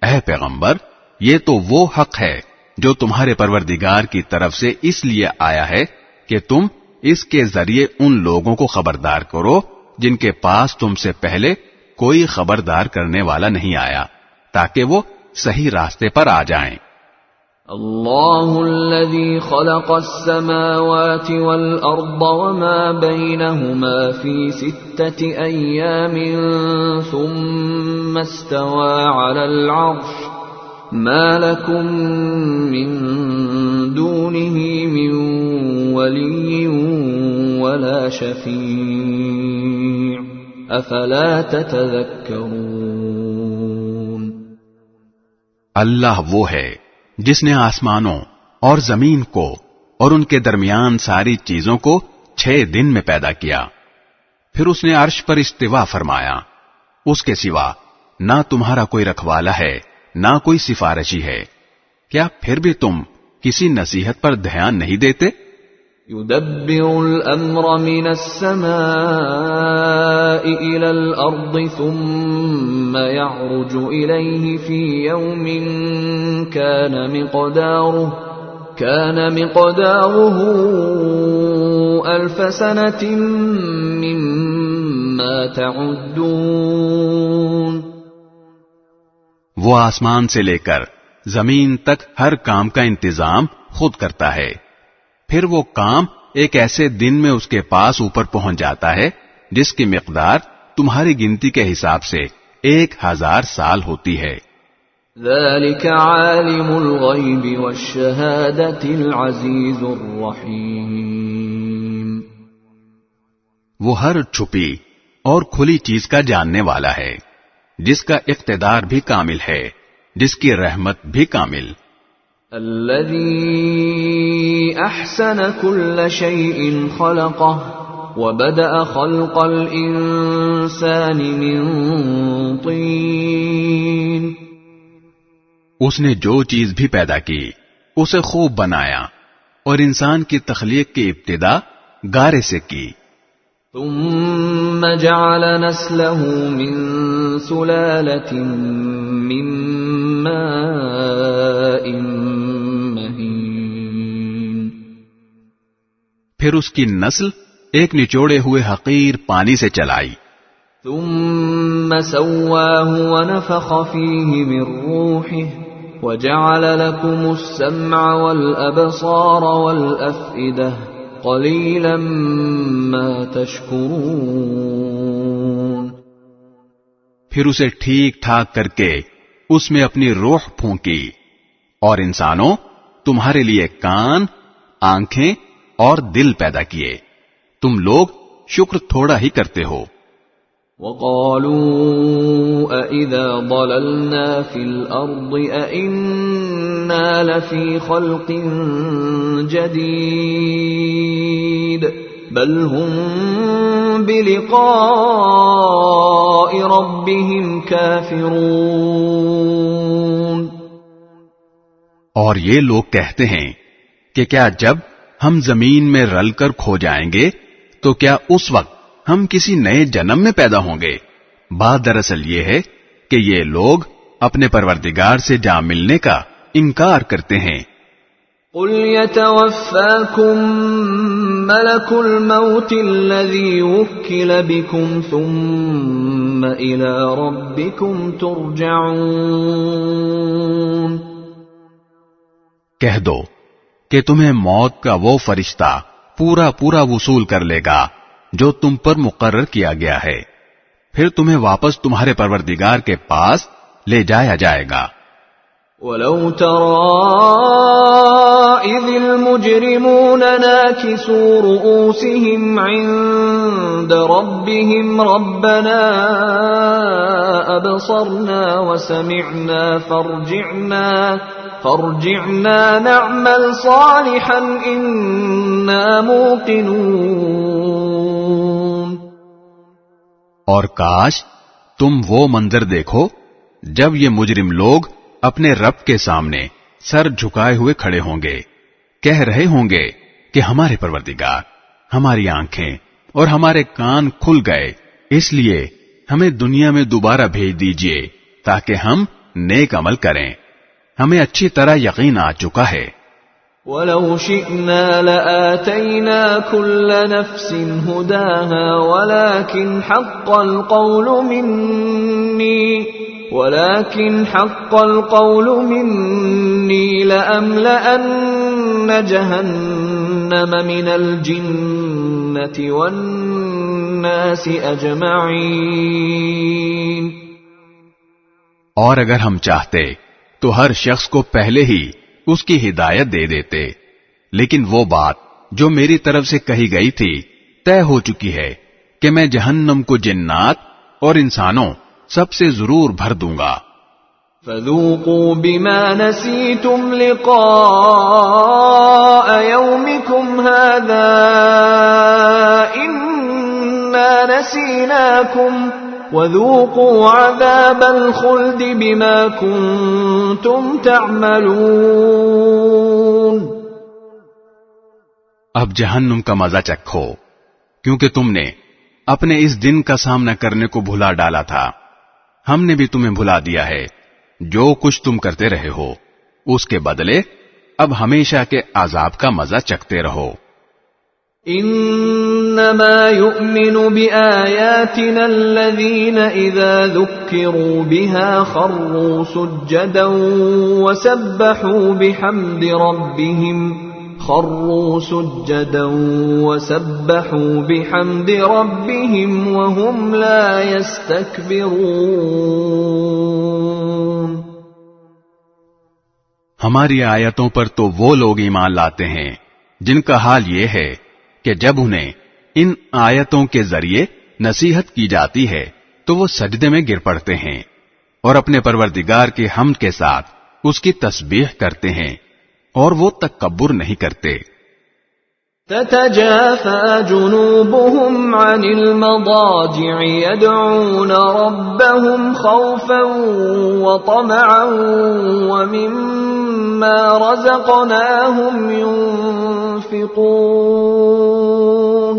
اے پیغمبر، یہ تو وہ حق ہے جو تمہارے پروردگار کی طرف سے اس لیے آیا ہے کہ تم اس کے ذریعے ان لوگوں کو خبردار کرو جن کے پاس تم سے پہلے کوئی خبردار کرنے والا نہیں آیا، تاکہ وہ صحیح راستے پر آ جائیں. اللہ الذی خلق السماوات والارض وما بینہما فی 6 ایام ثم استوى على العرش ما لکم من دونه من ولی ولا شفیع افلا تتذکرون. اللہ وہ ہے جس نے آسمانوں اور زمین کو اور ان کے درمیان ساری چیزوں کو 6 دن میں پیدا کیا، پھر اس نے عرش پر استوا فرمایا، اس کے سوا نہ تمہارا کوئی رکھوالا ہے نہ کوئی سفارشی ہے، کیا پھر بھی تم کسی نصیحت پر دھیان نہیں دیتے؟ يدبر الأمر من السماء إلى الأرض ثم يعرج إليه في يوم كان مقداره 1000 سنة مما تعدون. وہ آسمان سے لے کر زمین تک ہر کام کا انتظام خود کرتا ہے، پھر وہ کام ایک ایسے دن میں اس کے پاس اوپر پہنچ جاتا ہے جس کی مقدار تمہاری گنتی کے حساب سے 1000 سال ہوتی ہے. ذلك عالم الغیب والشہادة العزیز الرحیم. وہ ہر چھپی اور کھلی چیز کا جاننے والا ہے، جس کا اقتدار بھی کامل ہے، جس کی رحمت بھی کامل. الذي احسن كل شيء خلقه وبدأ خلق الانسان من طين. اس نے جو چیز بھی پیدا کی اسے خوب بنایا اور انسان کی تخلیق کی ابتدا گارے سے کی. ثم جعل نسله من سلالة من ماء مهين. پھر اس کی نسل ایک نچوڑے ہوئے حقیر پانی سے چلائی. ثم سواه ونفخ فيه من روحه وجعل لكم السمع والأبصار والأفئدة قلیلا ما تشکرون. پھر اسے ٹھیک ٹھاک کر کے اس میں اپنی روح پھونکی، اور انسانوں تمہارے لیے کان، آنکھیں اور دل پیدا کیے، تم لوگ شکر تھوڑا ہی کرتے ہو. وَقَالُوا أَإِذَا ضَلَلْنَا فِي الْأَرْضِ أَإِنَّا لَفِي خَلْقٍ جَدِيدٍ بَلْ هُمْ بِلِقَاءِ رَبِّهِمْ كَافِرُونَ. اور یہ لوگ کہتے ہیں کہ کیا جب ہم زمین میں رل کر کھو جائیں گے تو کیا اس وقت ہم کسی نئے جنم میں پیدا ہوں گے؟ بات دراصل یہ ہے کہ یہ لوگ اپنے پروردگار سے جا ملنے کا انکار کرتے ہیں. قُلْ يَتَوَفَّاكُمْ مَلَكُ الْمَوْتِ الَّذِي وُكِّلَ بِكُمْ ثُمَّ إِلَى رَبِّكُمْ تُرْجَعُونَ. کہہ دو کہ تمہیں موت کا وہ فرشتہ پورا وصول کر لے گا جو تم پر مقرر کیا گیا ہے، پھر تمہیں واپس تمہارے پروردگار کے پاس لے جایا جائے گا. وَلَوْ تَرَىٰ إِذِ الْمُجْرِمُونَ نَاكِسُو رُءُوسِهِمْ عِندَ رَبِّهِمْ رَبَّنَا أَبْصَرْنَا وَسَمِعْنَا فارجعنا نعمل صالحا إنا موقنون. اور کاش تم وہ منظر دیکھو جب یہ مجرم لوگ اپنے رب کے سامنے سر جھکائے ہوئے کھڑے ہوں گے، کہہ رہے ہوں گے کہ ہمارے پروردگار، ہماری آنکھیں اور ہمارے کان کھل گئے، اس لیے ہمیں دنیا میں دوبارہ بھیج دیجئے تاکہ ہم نیک عمل کریں، ہمیں اچھی طرح یقین آ چکا ہے. وَلَوْ شِئْنَا لَآتَيْنَا كُلَّ نَفْسٍ هُدَاهَا وَلَكِنْ حَقَّ الْقَوْلُ مِنِّي لَأَمْلَأَنَّ جَهَنَّمَ مِنَ الْجِنَّةِ وَالنَّاسِ أَجْمَعِينَ. اور اگر ہم چاہتے تو ہر شخص کو پہلے ہی اس کی ہدایت دے دیتے، لیکن وہ بات جو میری طرف سے کہی گئی تھی طے ہو چکی ہے کہ میں جہنم کو جنات اور انسانوں سب سے ضرور بھر دوں گا. فذوقوا بما نسيتم لقاء يومكم هذا إنا نسيناكم وذوقوا عذاب الخلد بما كنتم تعملون. اب جہنم کا مزہ چکھو، کیونکہ تم نے اپنے اس دن کا سامنا کرنے کو بھلا ڈالا تھا. ہم نے بھی تمہیں بھلا دیا ہے جو کچھ تم کرتے رہے ہو، اس کے بدلے اب ہمیشہ کے عذاب کا مزہ چکھتے رہو. انما يؤمن بآياتنا الذين اذا ذكروا بها خروا سجدا وسبحوا بحمد ربهم وهم لا يستكبرون. ہماری آیتوں پر تو وہ لوگ ایمان لاتے ہیں جن کا حال یہ ہے کہ جب انہیں ان آیتوں کے ذریعے نصیحت کی جاتی ہے تو وہ سجدے میں گر پڑتے ہیں اور اپنے پروردگار کی حمد کے ساتھ اس کی تسبیح کرتے ہیں اور وہ تکبر نہیں کرتے. تتجافى جنوبهم عن المضاجع يدعون ربهم خوفا وطمعا ومما رزقناهم ينفقون.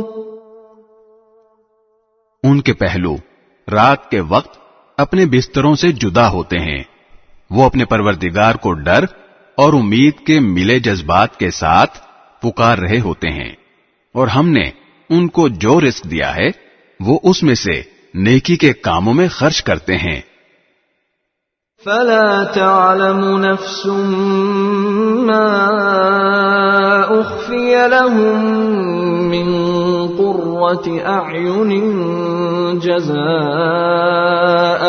ان کے پہلو رات کے وقت اپنے بستروں سے جدا ہوتے ہیں، وہ اپنے پروردگار کو ڈر اور امید کے ملے جذبات کے ساتھ پکار رہے ہوتے ہیں، اور ہم نے ان کو جو رزق دیا ہے وہ اس میں سے نیکی کے کاموں میں خرچ کرتے ہیں. فلا تعلم نفس ما اخفي لهم من قرة اعين جزاء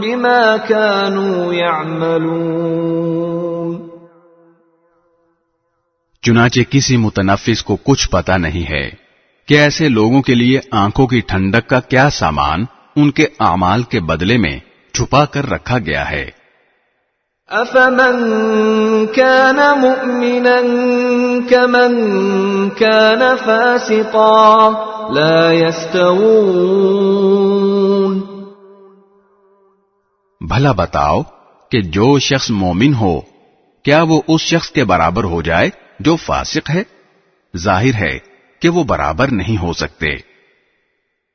بما كانوا يعملون. چنانچہ کسی متنفس کو کچھ پتا نہیں ہے کہ ایسے لوگوں کے لیے آنکھوں کی ٹھنڈک کا کیا سامان ان کے اعمال کے بدلے میں چھپا کر رکھا گیا ہے. افمن كان مؤمنا كمن كان فاسقا لا يستوون. بھلا بتاؤ کہ جو شخص مومن ہو کیا وہ اس شخص کے برابر ہو جائے جو فاسق ہے؟ ظاہر ہے کہ وہ برابر نہیں ہو سکتے.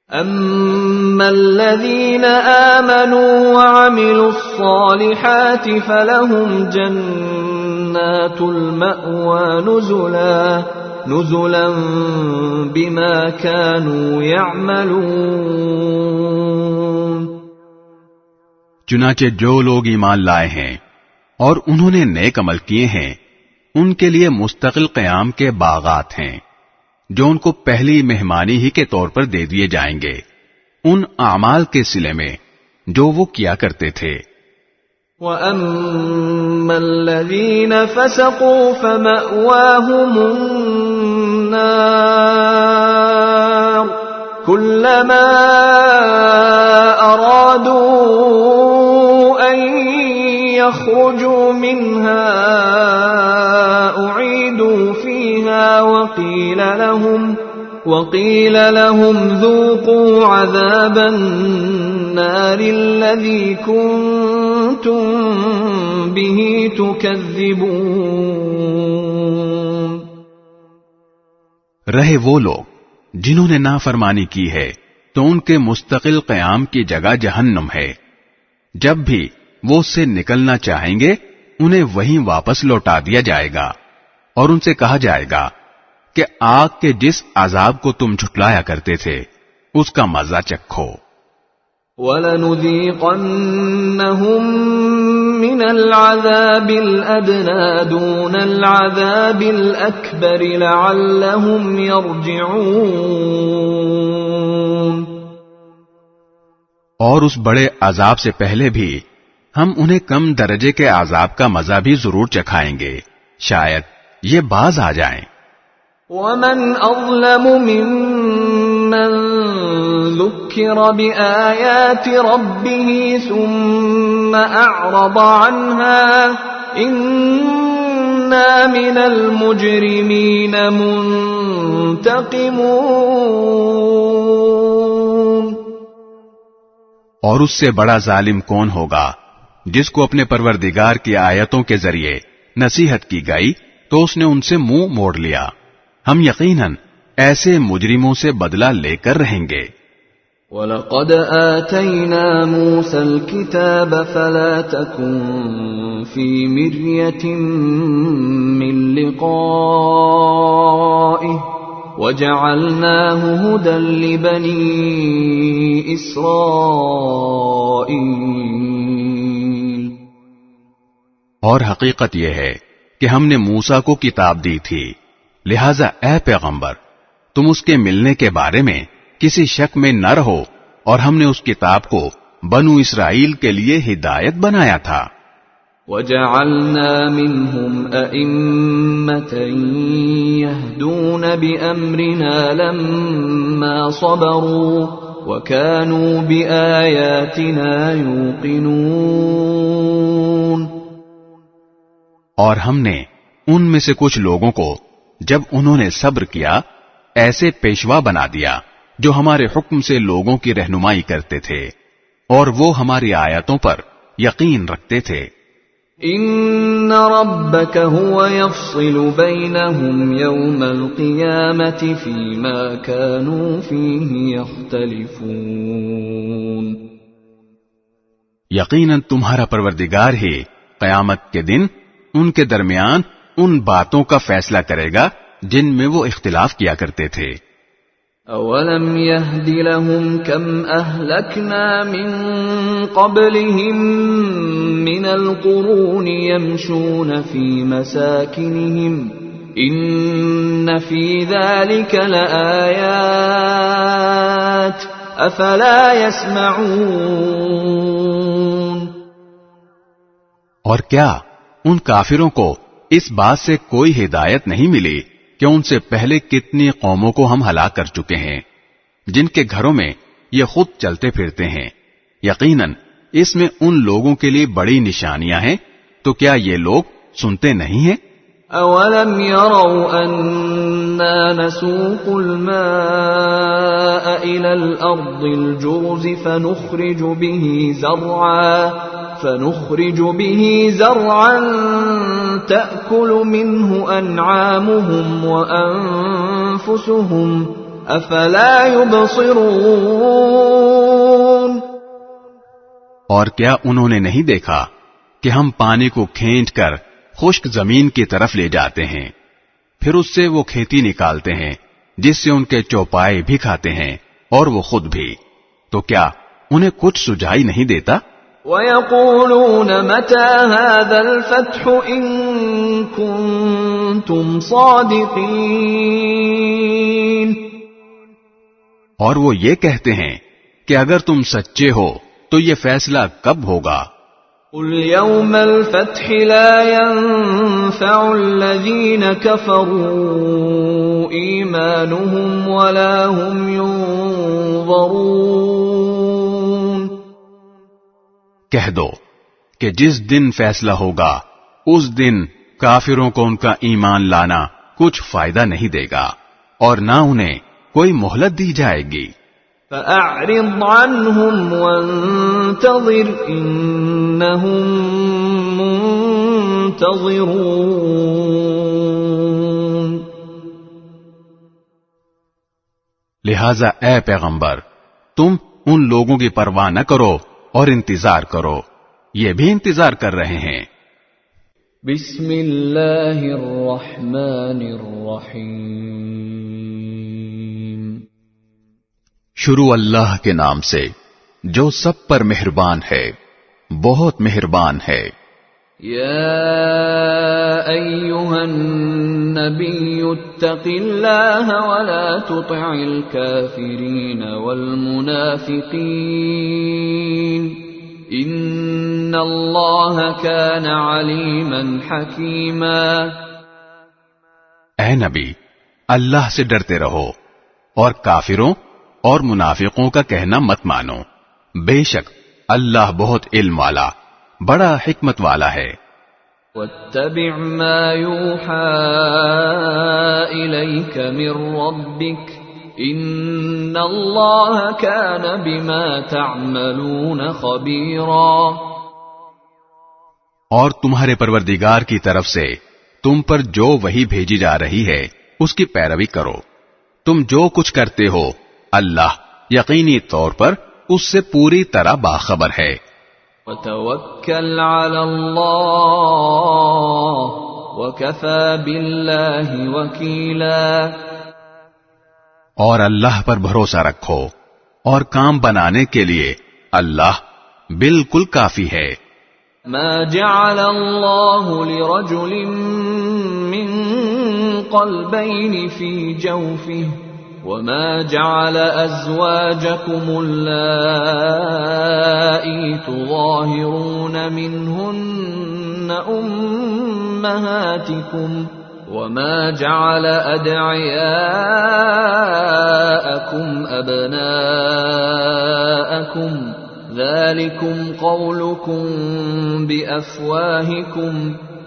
اما الذين آمنوا وعملوا الصالحات فلهم جنات المأوى نزلا بما كانوا يعملون. چنانچہ جو لوگ ایمان لائے ہیں اور انہوں نے نیک عمل کیے ہیں ان کے لیے مستقل قیام کے باغات ہیں جو ان کو پہلی مہمانی ہی کے طور پر دے دیے جائیں گے ان اعمال کے صلے میں جو وہ کیا کرتے تھے. وَأَمَّا الَّذِينَ فَسَقُوا فَمَأْوَاهُمُ النَّارُ كُلَّمَا أَرَادُوا أَن يَخْرُجُوا مِنْهَا أُعِيدُوا فِيهَا وَقِيلَ لَهُمْ ذُوقُوا عَذَابَ النَّارِ الَّذِي كُنتُمْ بِهِ تُكَذِّبُونَ. رہے وہ لوگ جنہوں نے نافرمانی کی ہے تو ان کے مستقل قیام کی جگہ جہنم ہے. جب بھی وہ اس سے نکلنا چاہیں گے انہیں وہیں واپس لوٹا دیا جائے گا اور ان سے کہا جائے گا کہ آگ کے جس عذاب کو تم جھٹلایا کرتے تھے اس کا مزہ چکھو. وَلَنُذِيقَنَّهُم مِّنَ الْعَذَابِ الْأَدْنَىٰ دُونَ الْعَذَابِ الْأَكْبَرِ لَعَلَّهُمْ يَرْجِعُونَ. اور اس بڑے عذاب سے پہلے بھی ہم انہیں کم درجے کے عذاب کا مزہ بھی ضرور چکھائیں گے، شاید یہ باز آ جائیں. وَمَنْ أَظْلَمُ مِمَّنْ ذُكِّرَ بِآيَاتِ رَبِّهِ ثُمَّ ثم أعرض عنها إنا من المجرمين منتقمون. اور اس سے بڑا ظالم کون ہوگا جس کو اپنے پروردگار کی آیتوں کے ذریعے نصیحت کی گئی تو اس نے ان سے منہ موڑ لیا. ہم یقیناً ایسے مجرموں سے بدلہ لے کر رہیں گے. وَلَقَدْ آتَيْنَا مُوسَى الْكِتَابَ فَلَا تَكُنْ فِي مِرْيَةٍ مِّن لِقَائِهِ وَجَعَلْنَاهُ هُدًى لِبَنِي إِسْرَائِيلَ. اور حقیقت یہ ہے کہ ہم نے موسیٰ کو کتاب دی تھی، لہذا اے پیغمبر تم اس کے ملنے کے بارے میں کسی شک میں نہ رہو، اور ہم نے اس کتاب کو بنو اسرائیل کے لیے ہدایت بنایا تھا. وَجَعَلْنَا مِنْهُمْ أَئِمَّةً يَهْدُونَ بِأَمْرِنَا لَمَّا صَبَرُوا وَكَانُوا بِآيَاتِنَا يُوقِنُونَ. اور ہم نے ان میں سے کچھ لوگوں کو جب انہوں نے صبر کیا ایسے پیشوا بنا دیا جو ہمارے حکم سے لوگوں کی رہنمائی کرتے تھے، اور وہ ہماری آیتوں پر یقین رکھتے تھے. ان ربك هو يفصل بينهم يوم القيامة فيما كانوا فيه يختلفون. یقیناً تمہارا پروردگار ہی قیامت کے دن ان کے درمیان ان باتوں کا فیصلہ کرے گا جن میں وہ اختلاف کیا کرتے تھے. اولم يهد لهم كم اهلكنا من قبلهم من القرون يمشون في مساكنهم ان في ذلك لآيات افلا يسمعون. اور کیا ان کافروں کو اس بات سے کوئی ہدایت نہیں ملی کہ ان سے پہلے کتنی قوموں کو ہم ہلاک کر چکے ہیں جن کے گھروں میں یہ خود چلتے پھرتے ہیں. یقیناً اس میں ان لوگوں کے لیے بڑی نشانیاں ہیں، تو کیا یہ لوگ سنتے نہیں ہیں؟ اولم يروا اننا نسوق الماء الى الارض الجرز فنخرج به زرعا تأكل منه أنعامهم وأنفسهم أفلا يبصرون. اور کیا انہوں نے نہیں دیکھا کہ ہم پانی کو کھینچ کر خشک زمین کی طرف لے جاتے ہیں، پھر اس سے وہ کھیتی نکالتے ہیں جس سے ان کے چوپائے بھی کھاتے ہیں اور وہ خود بھی، تو کیا انہیں کچھ سجائی نہیں دیتا؟ وَيَقُولُونَ مَتَى هَذَا الْفَتْحُ إِن كُنتُمْ صَادِقِينَ. اور وہ یہ کہتے ہیں کہ اگر تم سچے ہو تو یہ فیصلہ کب ہوگا؟ قُلْ يَوْمَ الْفَتْحِ لَا يَنفَعُ الَّذِينَ كَفَرُوا إِيمَانُهُمْ وَلَا هُمْ يُنظَرُونَ. کہہ دو کہ جس دن فیصلہ ہوگا اس دن کافروں کو ان کا ایمان لانا کچھ فائدہ نہیں دے گا اور نہ انہیں کوئی مہلت دی جائے گی. فَأَعْرِضْ عَنْهُمْ وَانتَظِرْ إِنَّهُمْ مُنتَظِرُونَ. لہذا اے پیغمبر تم ان لوگوں کی پرواہ نہ کرو اور انتظار کرو، یہ بھی انتظار کر رہے ہیں. بسم اللہ الرحمن الرحیم. شروع اللہ کے نام سے جو سب پر مہربان ہے، بہت مہربان ہے. یا ایھا النبی اتق اللہ ولا تطع الکافرین والمنافقین ان اللہ کان علیما حکیما. اے نبی اللہ سے ڈرتے رہو اور کافروں اور منافقوں کا کہنا مت مانو، بے شک اللہ بہت علم والا بڑا حکمت والا ہے۔ واتبع ما يوحى إليك من ربك إن الله كان بما تعملون خبيرا۔ اور تمہارے پروردگار کی طرف سے تم پر جو وحی بھیجی جا رہی ہے اس کی پیروی کرو، تم جو کچھ کرتے ہو اللہ یقینی طور پر اس سے پوری طرح باخبر ہے۔ وتوکل علی اللہ وکفی باللہ وکیلا، اور اللہ پر بھروسہ رکھو اور کام بنانے کے لیے اللہ بالکل کافی ہے۔ ما جعل اللہ لرجل من قلبین فی جوفہ وما جعل ازواجکم اللائی تظاہرون منہن امہاتکم وما جعل ادعیاءکم ابناءکم ذلكم قولكم بأفواهكم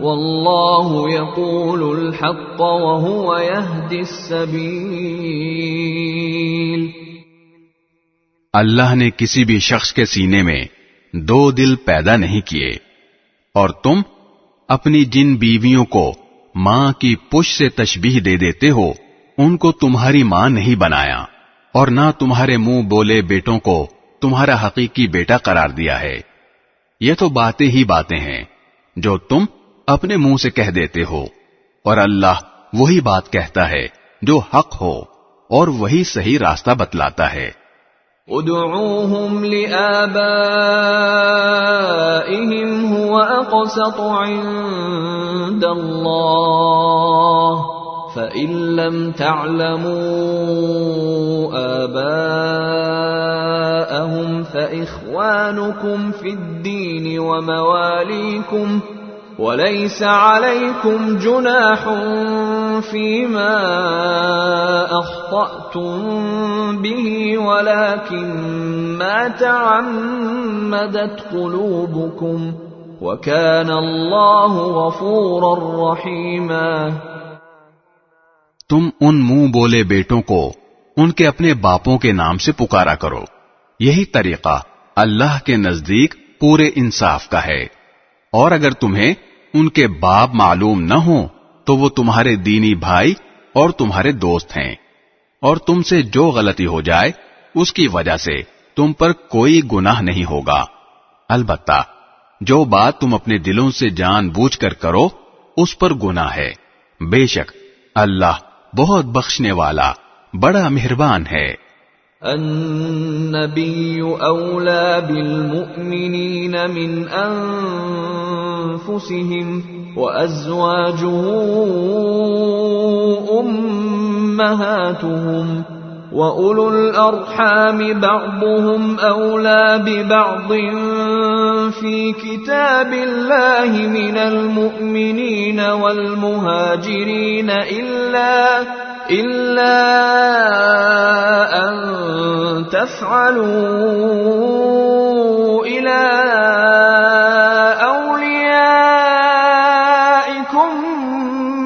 والله يقول الحق وهو يهدي السبيل۔ اللہ نے کسی بھی شخص کے سینے میں دو دل پیدا نہیں کیے، اور تم اپنی جن بیویوں کو ماں کی پش سے تشبیہ دے دیتے ہو ان کو تمہاری ماں نہیں بنایا، اور نہ تمہارے منہ بولے بیٹوں کو تمہارا حقیقی بیٹا قرار دیا ہے۔ یہ تو باتیں ہی باتیں ہیں جو تم اپنے منہ سے کہہ دیتے ہو، اور اللہ وہی بات کہتا ہے جو حق ہو اور وہی صحیح راستہ بتلاتا ہے۔ ادعوهم لآبائهم هو أقسط عند الله فَإِن لَّمْ تَعْلَمُوا آبَاءَهُمْ فَإِخْوَانُكُمْ فِي الدِّينِ وَمَوَالِيكُمْ وَلَيْسَ عَلَيْكُمْ جُنَاحٌ فِيمَا أَخْطَأْتُمْ بِهِ وَلَكِن مَّا تَعَمَّدَتْ قُلُوبُكُمْ وَكَانَ اللَّهُ غَفُورًا رَّحِيمًا۔ تم ان منہ بولے بیٹوں کو ان کے اپنے باپوں کے نام سے پکارا کرو، یہی طریقہ اللہ کے نزدیک پورے انصاف کا ہے، اور اگر تمہیں ان کے باپ معلوم نہ ہوں تو وہ تمہارے دینی بھائی اور تمہارے دوست ہیں، اور تم سے جو غلطی ہو جائے اس کی وجہ سے تم پر کوئی گناہ نہیں ہوگا۔ البتہ جو بات تم اپنے دلوں سے جان بوجھ کر کرو اس پر گناہ ہے، بے شک اللہ بہت بخشنے والا بڑا مہربان ہے۔ النبی اولا بالمؤمنین من انفسهم وازواجه امہاتهم وَأُولُو الْأَرْحَامِ بَعْضُهُمْ أَوْلَى بِبَعْضٍ فِي كِتَابِ اللَّهِ مِنَ الْمُؤْمِنِينَ وَالْمُهَاجِرِينَ إِلَّا أَن تَفْعَلُوا إِلَى أَوْلِيَائِكُمْ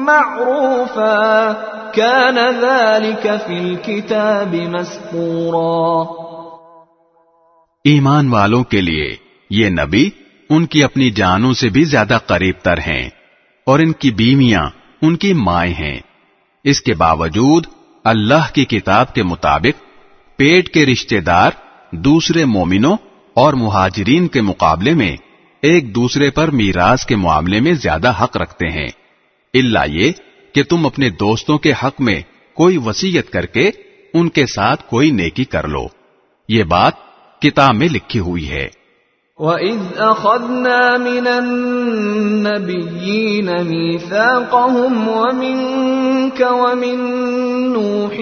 مَعْرُوفًا كَانَ ذَلِكَ فِي الْكِتَابِ مَسْطُورًا۔ ایمان والوں کے لیے یہ نبی ان کی اپنی جانوں سے بھی زیادہ قریب تر ہیں، اور ان کی بیویاں ان کی مائیں ہیں۔ اس کے باوجود اللہ کی کتاب کے مطابق پیٹ کے رشتہ دار دوسرے مومنوں اور مہاجرین کے مقابلے میں ایک دوسرے پر میراث کے معاملے میں زیادہ حق رکھتے ہیں، الا یہ کہ تم اپنے دوستوں کے حق میں کوئی وصیت کر کے ان کے ساتھ کوئی نیکی کر لو۔ یہ بات کتاب میں لکھی ہوئی ہے۔ وَإِذْ أَخَذْنَا مِنَ النَّبِيِّينَ مِيثَاقَهُمْ وَمِنكَ وَمِن نُوحٍ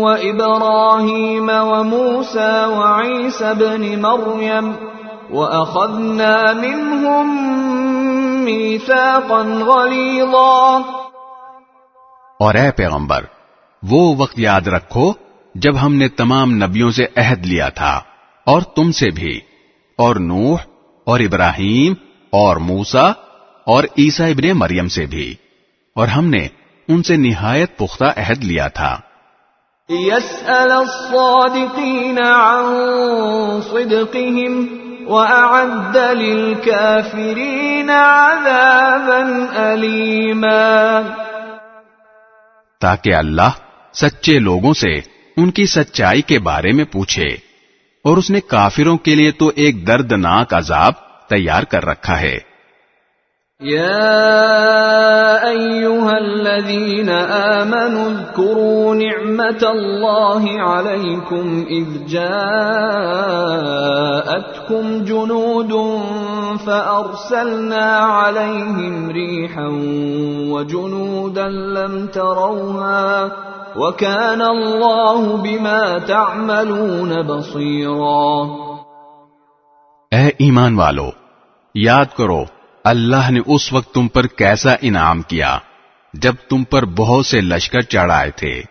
وَإِبْرَاهِيمَ وَمُوسَى وَعِيسَى ابْنِ مَرْيَمَ وَأَخَذْنَا مِنْهُم مِيثَاقًا غَلِيظًا۔ اور اے پیغمبر، وہ وقت یاد رکھو جب ہم نے تمام نبیوں سے عہد لیا تھا، اور تم سے بھی، اور نوح اور ابراہیم اور موسیٰ اور عیسیٰ ابن مریم سے بھی، اور ہم نے ان سے نہایت پختہ عہد لیا تھا۔ يسأل الصادقين عن صدقهم وأعد للكافرين عذابا أليما، تاکہ اللہ سچے لوگوں سے ان کی سچائی کے بارے میں پوچھے، اور اس نے کافروں کے لیے تو ایک دردناک عذاب تیار کر رکھا ہے۔ يا أيها الذين آمنوا اذكروا نعمة الله عليكم إذ جاءتكم جنود فأرسلنا عليهم ريحا وجنودا لم تروها وكان الله بما تعملون بصيرا۔ اے ایمان والو، یاد کرو اللہ نے اس وقت تم پر کیسا انعام کیا جب تم پر بہت سے لشکر چڑھ آئے تھے،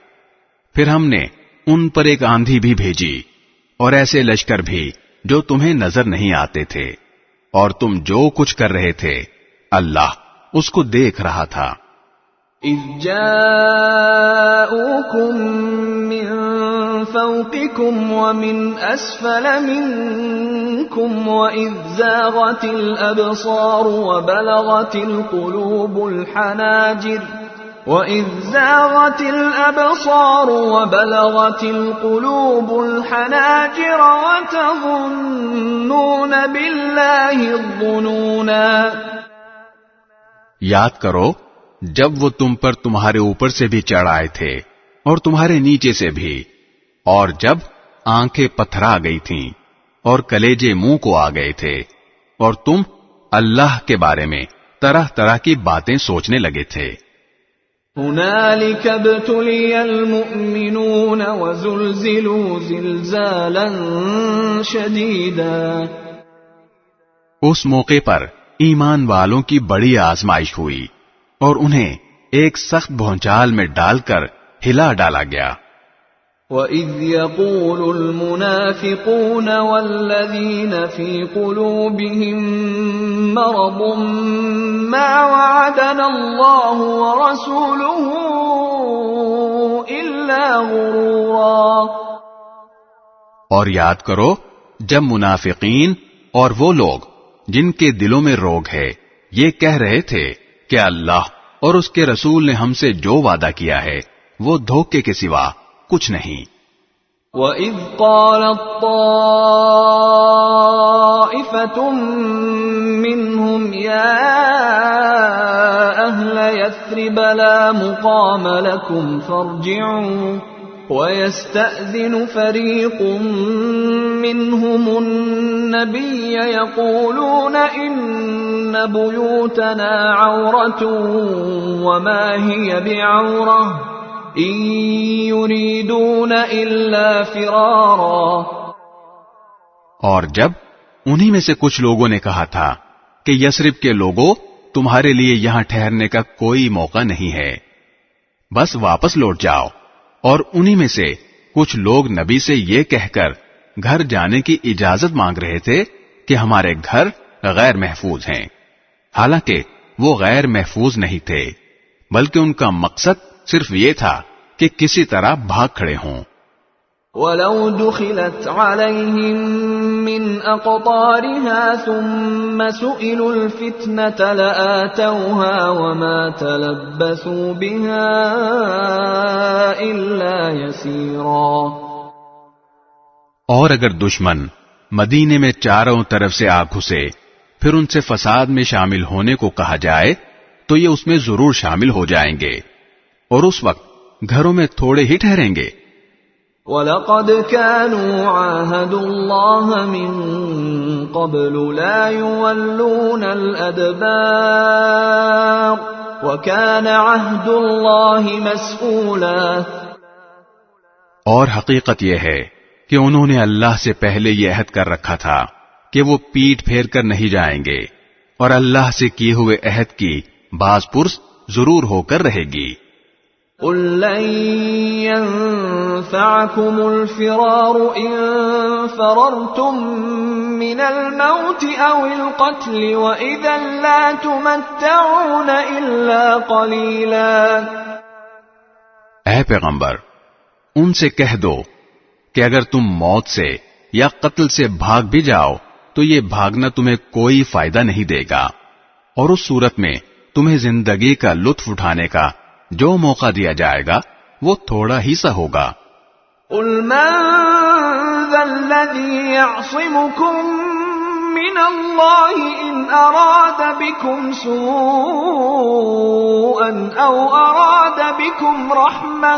پھر ہم نے ان پر ایک آندھی بھی بھیجی اور ایسے لشکر بھی جو تمہیں نظر نہیں آتے تھے، اور تم جو کچھ کر رہے تھے اللہ اس کو دیکھ رہا تھا۔ إذ جاءوكم من فوقكم ومن أسفل منكم وإذ زاغت الأبصار وبلغت القلوب الحناجر وتظنون بالله الظنونا۔ یاد کرو جب وہ تم پر تمہارے اوپر سے بھی چڑھ آئے تھے اور تمہارے نیچے سے بھی، اور جب آنکھیں پتھرا گئی تھیں اور کلیجے منہ کو آ گئے تھے، اور تم اللہ کے بارے میں طرح طرح کی باتیں سوچنے لگے تھے۔ هنالك ابتلي المؤمنون وزلزلوا زلزالا شديدا۔ اس موقع پر ایمان والوں کی بڑی آزمائش ہوئی اور انہیں ایک سخت بھونچال میں ڈال کر ہلا ڈالا گیا۔ وَإِذْ يَقُولُ الْمُنَافِقُونَ وَالَّذِينَ فِي قُلُوبِهِم مَّرَضٌ مَّا وَعَدَنَا اللَّهُ وَرَسُولُهُ إِلَّا غُرُورًا۔ اور یاد کرو جب منافقین اور وہ لوگ جن کے دلوں میں روگ ہے یہ کہہ رہے تھے کہ اللہ اور اس کے رسول نے ہم سے جو وعدہ کیا ہے وہ دھوکے کے سوا کچھ نہیں۔ وَإِذْ قَالَتْ طَائِفَةٌ مِّنْهُمْ يَا أَهْلَ يَثْرِبَ لَا مُقَامَ لَكُمْ فَارْجِعُوا وَيَسْتَأْذِنُ فَرِيقٌ مِّنْهُمُ النَّبِيَّ يَقُولُونَ إِنَّ بُيُوتَنَا عَوْرَةٌ وَمَا هِيَ بِعَوْرَةٍ إِن يُرِيدُونَ إِلَّا فِرَارًا۔ اور جب انہی میں سے کچھ لوگوں نے کہا تھا کہ یثرب کے لوگوں تمہارے لیے یہاں ٹھہرنے کا کوئی موقع نہیں ہے، بس واپس لوٹ جاؤ، اور انہی میں سے کچھ لوگ نبی سے یہ کہہ کر گھر جانے کی اجازت مانگ رہے تھے کہ ہمارے گھر غیر محفوظ ہیں، حالانکہ وہ غیر محفوظ نہیں تھے، بلکہ ان کا مقصد صرف یہ تھا کہ کسی طرح بھاگ کھڑے ہوں۔ وَلَوْ دُخِلَتْ عَلَيْهِمْ مِنْ أَقْطَارِهَا ثُمَّ سُئِلُوا الْفِتْنَةَ لَآتَوْهَا وَمَا تَلَبَّثُوا بِهَا إِلَّا يَسِيرًا۔ اور اگر دشمن مدینے میں چاروں طرف سے آ گھسے پھر ان سے فساد میں شامل ہونے کو کہا جائے تو یہ اس میں ضرور شامل ہو جائیں گے، اور اس وقت گھروں میں تھوڑے ہی ٹھہریں گے۔ وَلَقَدْ كَانُوا عَاهَدُوا اللَّهَ مِن قَبْلُ لَا يُوَلُّونَ الْأَدْبَارَ وَكَانَ عَهْدُ اللَّهِ مَسْئُولًا۔ اور حقیقت یہ ہے کہ انہوں نے اللہ سے پہلے یہ عہد کر رکھا تھا کہ وہ پیٹ پھیر کر نہیں جائیں گے، اور اللہ سے کیے ہوئے عہد کی باز پرس ضرور ہو کر رہے گی۔ قل لن ينفعكم الفرار إن فررتم من الموت أو القتل وإذا لا تمتعون إلا قليلا۔ اے پیغمبر، ان سے کہہ دو کہ اگر تم موت سے یا قتل سے بھاگ بھی جاؤ تو یہ بھاگنا تمہیں کوئی فائدہ نہیں دے گا، اور اس صورت میں تمہیں زندگی کا لطف اٹھانے کا جو موقع دیا جائے گا وہ تھوڑا ہی سا ہوگا۔ قل من ذا الذي يعصمكم من الله إن أراد بكم سوءا أو أراد بكم رحمة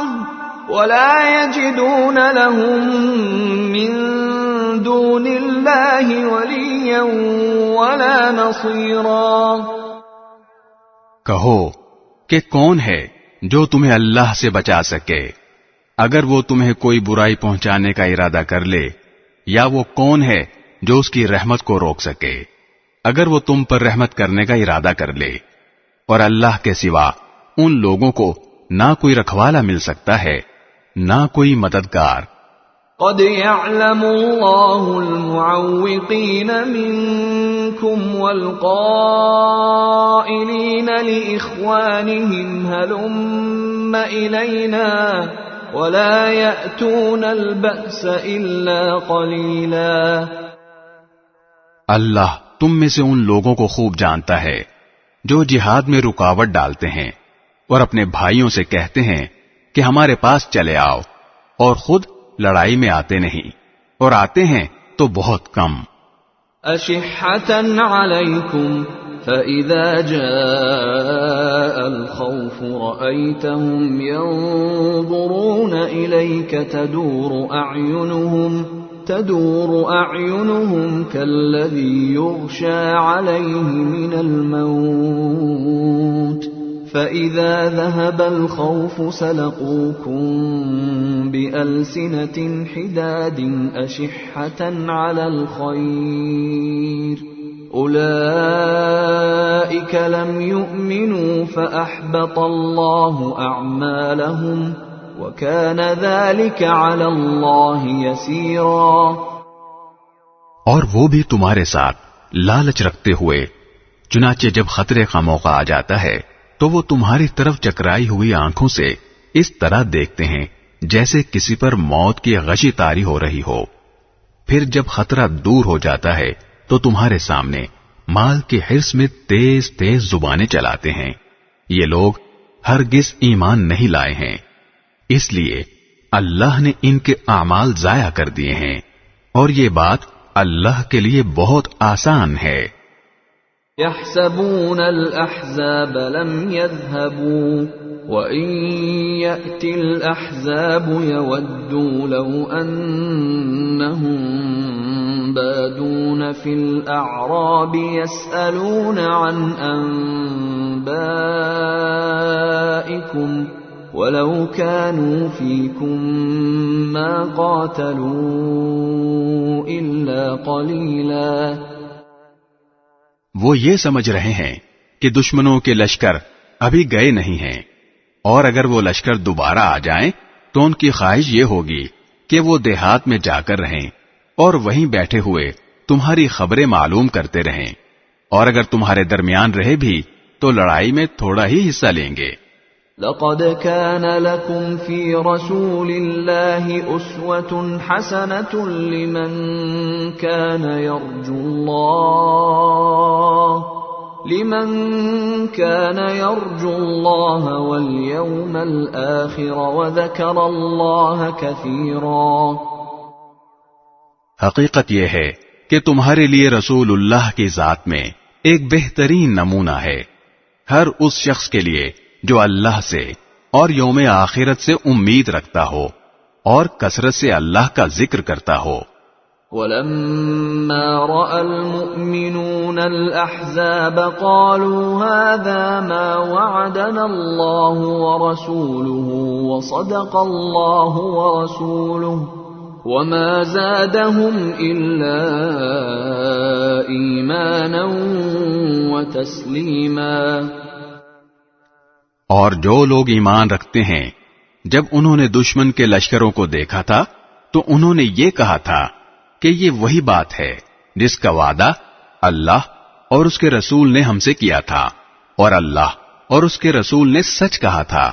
ولا يجدون لهم من دون الله وليا ولا نصيرا۔ کہو کہ کون ہے جو تمہیں اللہ سے بچا سکے اگر وہ تمہیں کوئی برائی پہنچانے کا ارادہ کر لے، یا وہ کون ہے جو اس کی رحمت کو روک سکے اگر وہ تم پر رحمت کرنے کا ارادہ کر لے، اور اللہ کے سوا ان لوگوں کو نہ کوئی رکھوالا مل سکتا ہے نہ کوئی مددگار۔ قد يعلم الله المعوقين منكم والقائلين لإخوانهم هلم إلينا ولا يأتون البأس إلا قليلا۔ اللہ تم میں سے ان لوگوں کو خوب جانتا ہے جو جہاد میں رکاوٹ ڈالتے ہیں اور اپنے بھائیوں سے کہتے ہیں کہ ہمارے پاس چلے آؤ، اور خود لڑائی میں آتے نہیں، اور آتے ہیں تو بہت کم۔ أشحة عليكم فإذا جاء الخوف رأيتهم ينظرون إليك تدور أعينهم كالذي يغشى عليه من الموت فإذا ذهب الخوف سلقوكم بألسنة حداد أشحة على الخير أولئك لم يؤمنوا فأحبط الله أعمالهم وَكَانَ ذَلِكَ عَلَى اللَّهِ يَسِيرًا۔ اور وہ بھی تمہارے ساتھ لالچ رکھتے ہوئے، چنانچہ جب خطرے کا موقع آ جاتا ہے تو وہ تمہاری طرف چکرائی ہوئی آنکھوں سے اس طرح دیکھتے ہیں جیسے کسی پر موت کی غشی طاری ہو رہی ہو۔ پھر جب خطرہ دور ہو جاتا ہے تو تمہارے سامنے مال کے حرص میں تیز تیز زبانیں چلاتے ہیں۔ یہ لوگ ہرگز ایمان نہیں لائے ہیں، اس لیے اللہ نے ان کے اعمال ضائع کر دیے ہیں، اور یہ بات اللہ کے لیے بہت آسان ہے۔ يحسبون الأحزاب لم يذهبوا وإن يأتي الأحزاب يودوا لو أنهم بادون في الأعراب يسألون عن أنبائكم وَلَوْ كَانُوا فِيكُمْ مَا قَاتَلُوا إِلَّا قَلِيلًا۔ وہ یہ سمجھ رہے ہیں کہ دشمنوں کے لشکر ابھی گئے نہیں ہیں، اور اگر وہ لشکر دوبارہ آ جائیں تو ان کی خواہش یہ ہوگی کہ وہ دیہات میں جا کر رہیں اور وہیں بیٹھے ہوئے تمہاری خبریں معلوم کرتے رہیں، اور اگر تمہارے درمیان رہے بھی تو لڑائی میں تھوڑا ہی حصہ لیں گے۔ لقد كان لكم في رسول الله أسوة حسنة لمن كان يرجو الله واليوم الآخر وذكر الله كثيرا۔ حقیقت یہ ہے کہ تمہارے لیے رسول اللہ کی ذات میں ایک بہترین نمونہ ہے، ہر اس شخص کے لیے جو اللہ سے اور یوم آخرت سے امید رکھتا ہو اور کثرت سے اللہ کا ذکر کرتا ہو۔ وَلَمَّا رَأَى الْمُؤْمِنُونَ الْأَحْزَابَ قَالُوا هَذَا مَا وَعَدَنَا اللَّهُ وَرَسُولُهُ وَصَدَقَ اللَّهُ وَرَسُولُهُ وَمَا زَادَهُمْ إِلَّا إِيمَانًا وَتَسْلِيمًا۔ اور جو لوگ ایمان رکھتے ہیں جب انہوں نے دشمن کے لشکروں کو دیکھا تھا تو انہوں نے یہ کہا تھا کہ یہ وہی بات ہے جس کا وعدہ اللہ اور اس کے رسول نے ہم سے کیا تھا، اور اللہ اور اس کے رسول نے سچ کہا تھا،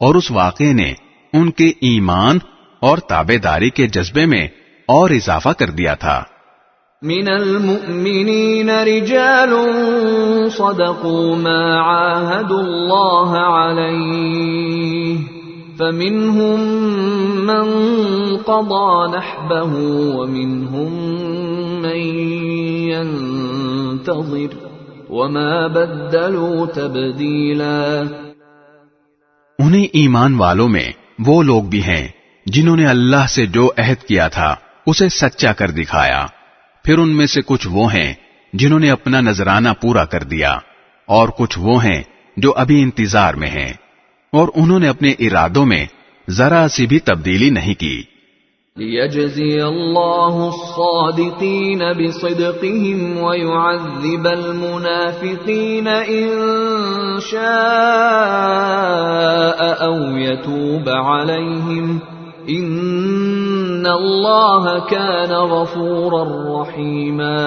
اور اس واقعے نے ان کے ایمان اور تابعداری کے جذبے میں اور اضافہ کر دیا تھا۔ من المؤمنین رجال صدقوا ما عاهدوا الله عليه فمنهم من قضى نحبه ومنهم من ينتظر وما بدلوا تبدیلا۔ انہیں ایمان والوں میں وہ لوگ بھی ہیں جنہوں نے اللہ سے جو عہد کیا تھا اسے سچا کر دکھایا، پھر ان میں سے کچھ وہ ہیں جنہوں نے اپنا نذرانہ پورا کر دیا، اور کچھ وہ ہیں جو ابھی انتظار میں ہیں، اور انہوں نے اپنے ارادوں میں ذرا سی بھی تبدیلی نہیں کی۔ لِيَجْزِيَ اللَّهُ الصَّادِقِينَ بِصِدْقِهِمْ وَيُعَذِّبَ الْمُنَافِقِينَ إِن شَاءَ أَوْ يَتُوبَ عَلَيْهِمْ إِنَّ اللَّهَ كَانَ غَفُورًا رَّحِيمًا۔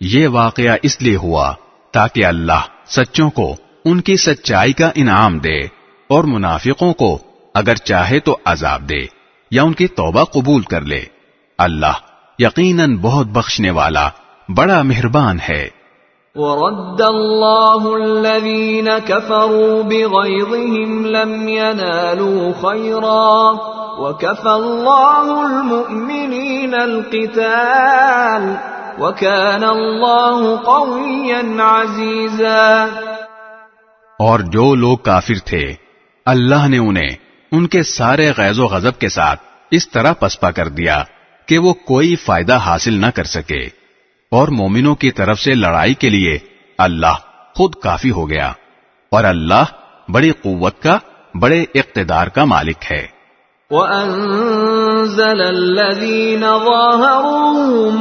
یہ واقعہ اس لیے ہوا تاکہ اللہ سچوں کو ان کی سچائی کا انعام دے، اور منافقوں کو اگر چاہے تو عذاب دے یا ان کی توبہ قبول کر لے۔ اللہ یقیناً بہت بخشنے والا بڑا مہربان ہے۔ وَرَدَّ اللَّهُ الَّذِينَ كَفَرُوا بِغَيْظِهِمْ لَمْ يَنَالُوا خَيْرًا وَكَفَى اللَّهُ الْمُؤْمِنِينَ الْقِتَالَ وَكَانَ اللَّهُ قَوِيًّا عَزِيزًا۔ اور جو لوگ کافر تھے اللہ نے انہیں ان کے سارے غیظ و غضب کے ساتھ اس طرح پسپا کر دیا کہ وہ کوئی فائدہ حاصل نہ کر سکے، اور مومنوں کی طرف سے لڑائی کے لیے اللہ خود کافی ہو گیا، اور اللہ بڑی قوت کا، بڑے اقتدار کا مالک ہے۔ وَأَنزَلَ الَّذِينَ ظَاهَرُوهُم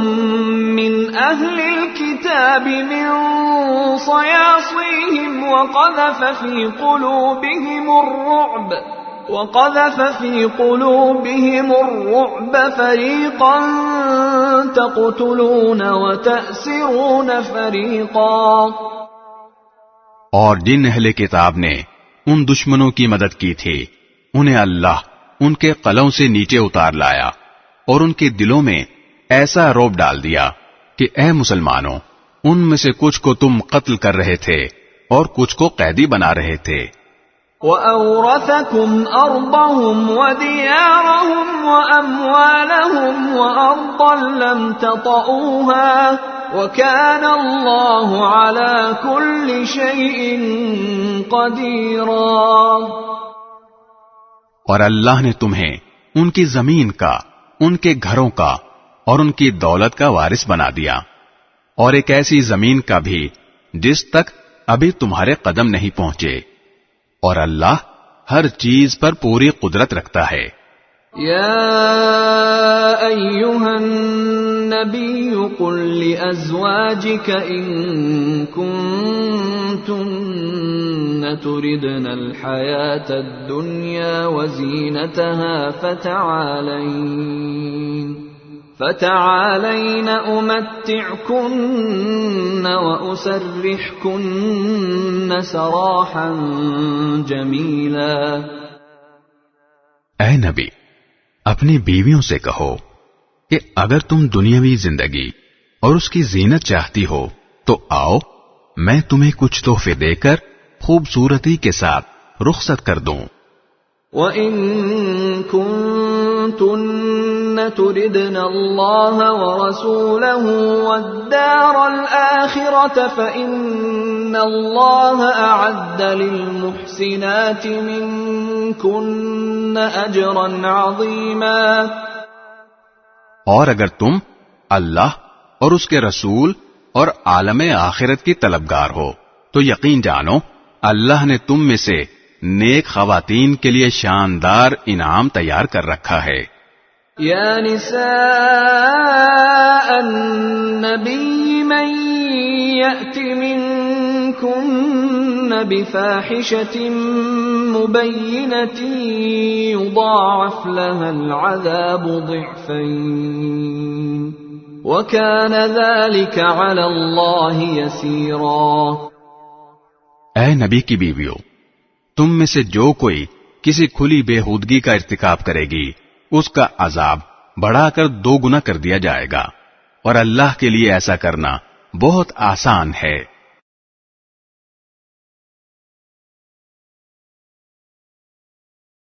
مِّنْ أَهْلِ الْكِتَابِ مِنْ صَيَاصِيهِمْ وَقَذَفَ فِي قُلُوبِهِمُ الرُّعْبَ فَرِيقًا تَقْتُلُونَ وَتَأْسِرُونَ فَرِيقًا۔ اور جن اہل کتاب نے ان دشمنوں کی مدد کی تھی انہیں اللہ ان کے قلوں سے نیچے اتار لایا، اور ان کے دلوں میں ایسا رعب ڈال دیا کہ اے مسلمانوں، ان میں سے کچھ کو تم قتل کر رہے تھے اور کچھ کو قیدی بنا رہے تھے۔ وَأَوْرَثَكُمْ أَرْضَهُمْ وَدِيَارَهُمْ وَأَمْوَالَهُمْ وَأَرْضًا لَّمْ تَطَئُوهَا وَكَانَ اللَّهُ عَلَى كُلِّ شَيْءٍ قَدِيرًا۔ اور اللہ نے تمہیں ان کی زمین کا، ان کے گھروں کا اور ان کی دولت کا وارث بنا دیا، اور ایک ایسی زمین کا بھی جس تک ابھی تمہارے قدم نہیں پہنچے، اور اللہ ہر چیز پر پوری قدرت رکھتا ہے۔ یا ایھا النبی قل لأزواجک ان کنتن تردن الحیاة الدنیا وزینتها فتعالین امتعکن واسرحکن سراحا جمیلا۔ اے نبی، اپنی بیویوں سے کہو کہ اگر تم دنیاوی زندگی اور اس کی زینت چاہتی ہو تو آؤ، میں تمہیں کچھ تحفے دے کر خوبصورتی کے ساتھ رخصت کر دوں۔ وَإِن كُنتُنَّ تُرِدْنَ اللَّهَ وَرَسُولَهُ وَالدَّارَ الْآخِرَةَ فَإِنَّ اللَّهَ أَعَدَّ لِلْمُحْسِنَاتِ مِنكُنَّ أَجْرًا عَظِيمًا۔ اور اگر تم اللہ اور اس کے رسول اور عالم آخرت کی طلبگار ہو تو یقین جانو اللہ نے تم میں سے نیک خواتین کے لیے شاندار انعام تیار کر رکھا ہے۔ یا نساء النبی من یأت منکن بفاحشة مبينة يضاعف لها العذاب ضعفين وكان ذلك على الله يسيرا۔ اے نبی کی بیویوں، تم میں سے جو کوئی کسی کھلی بےہودگی کا ارتکاب کرے گی اس کا عذاب بڑھا کر 2 گنا کر دیا جائے گا، اور اللہ کے لیے ایسا کرنا بہت آسان ہے۔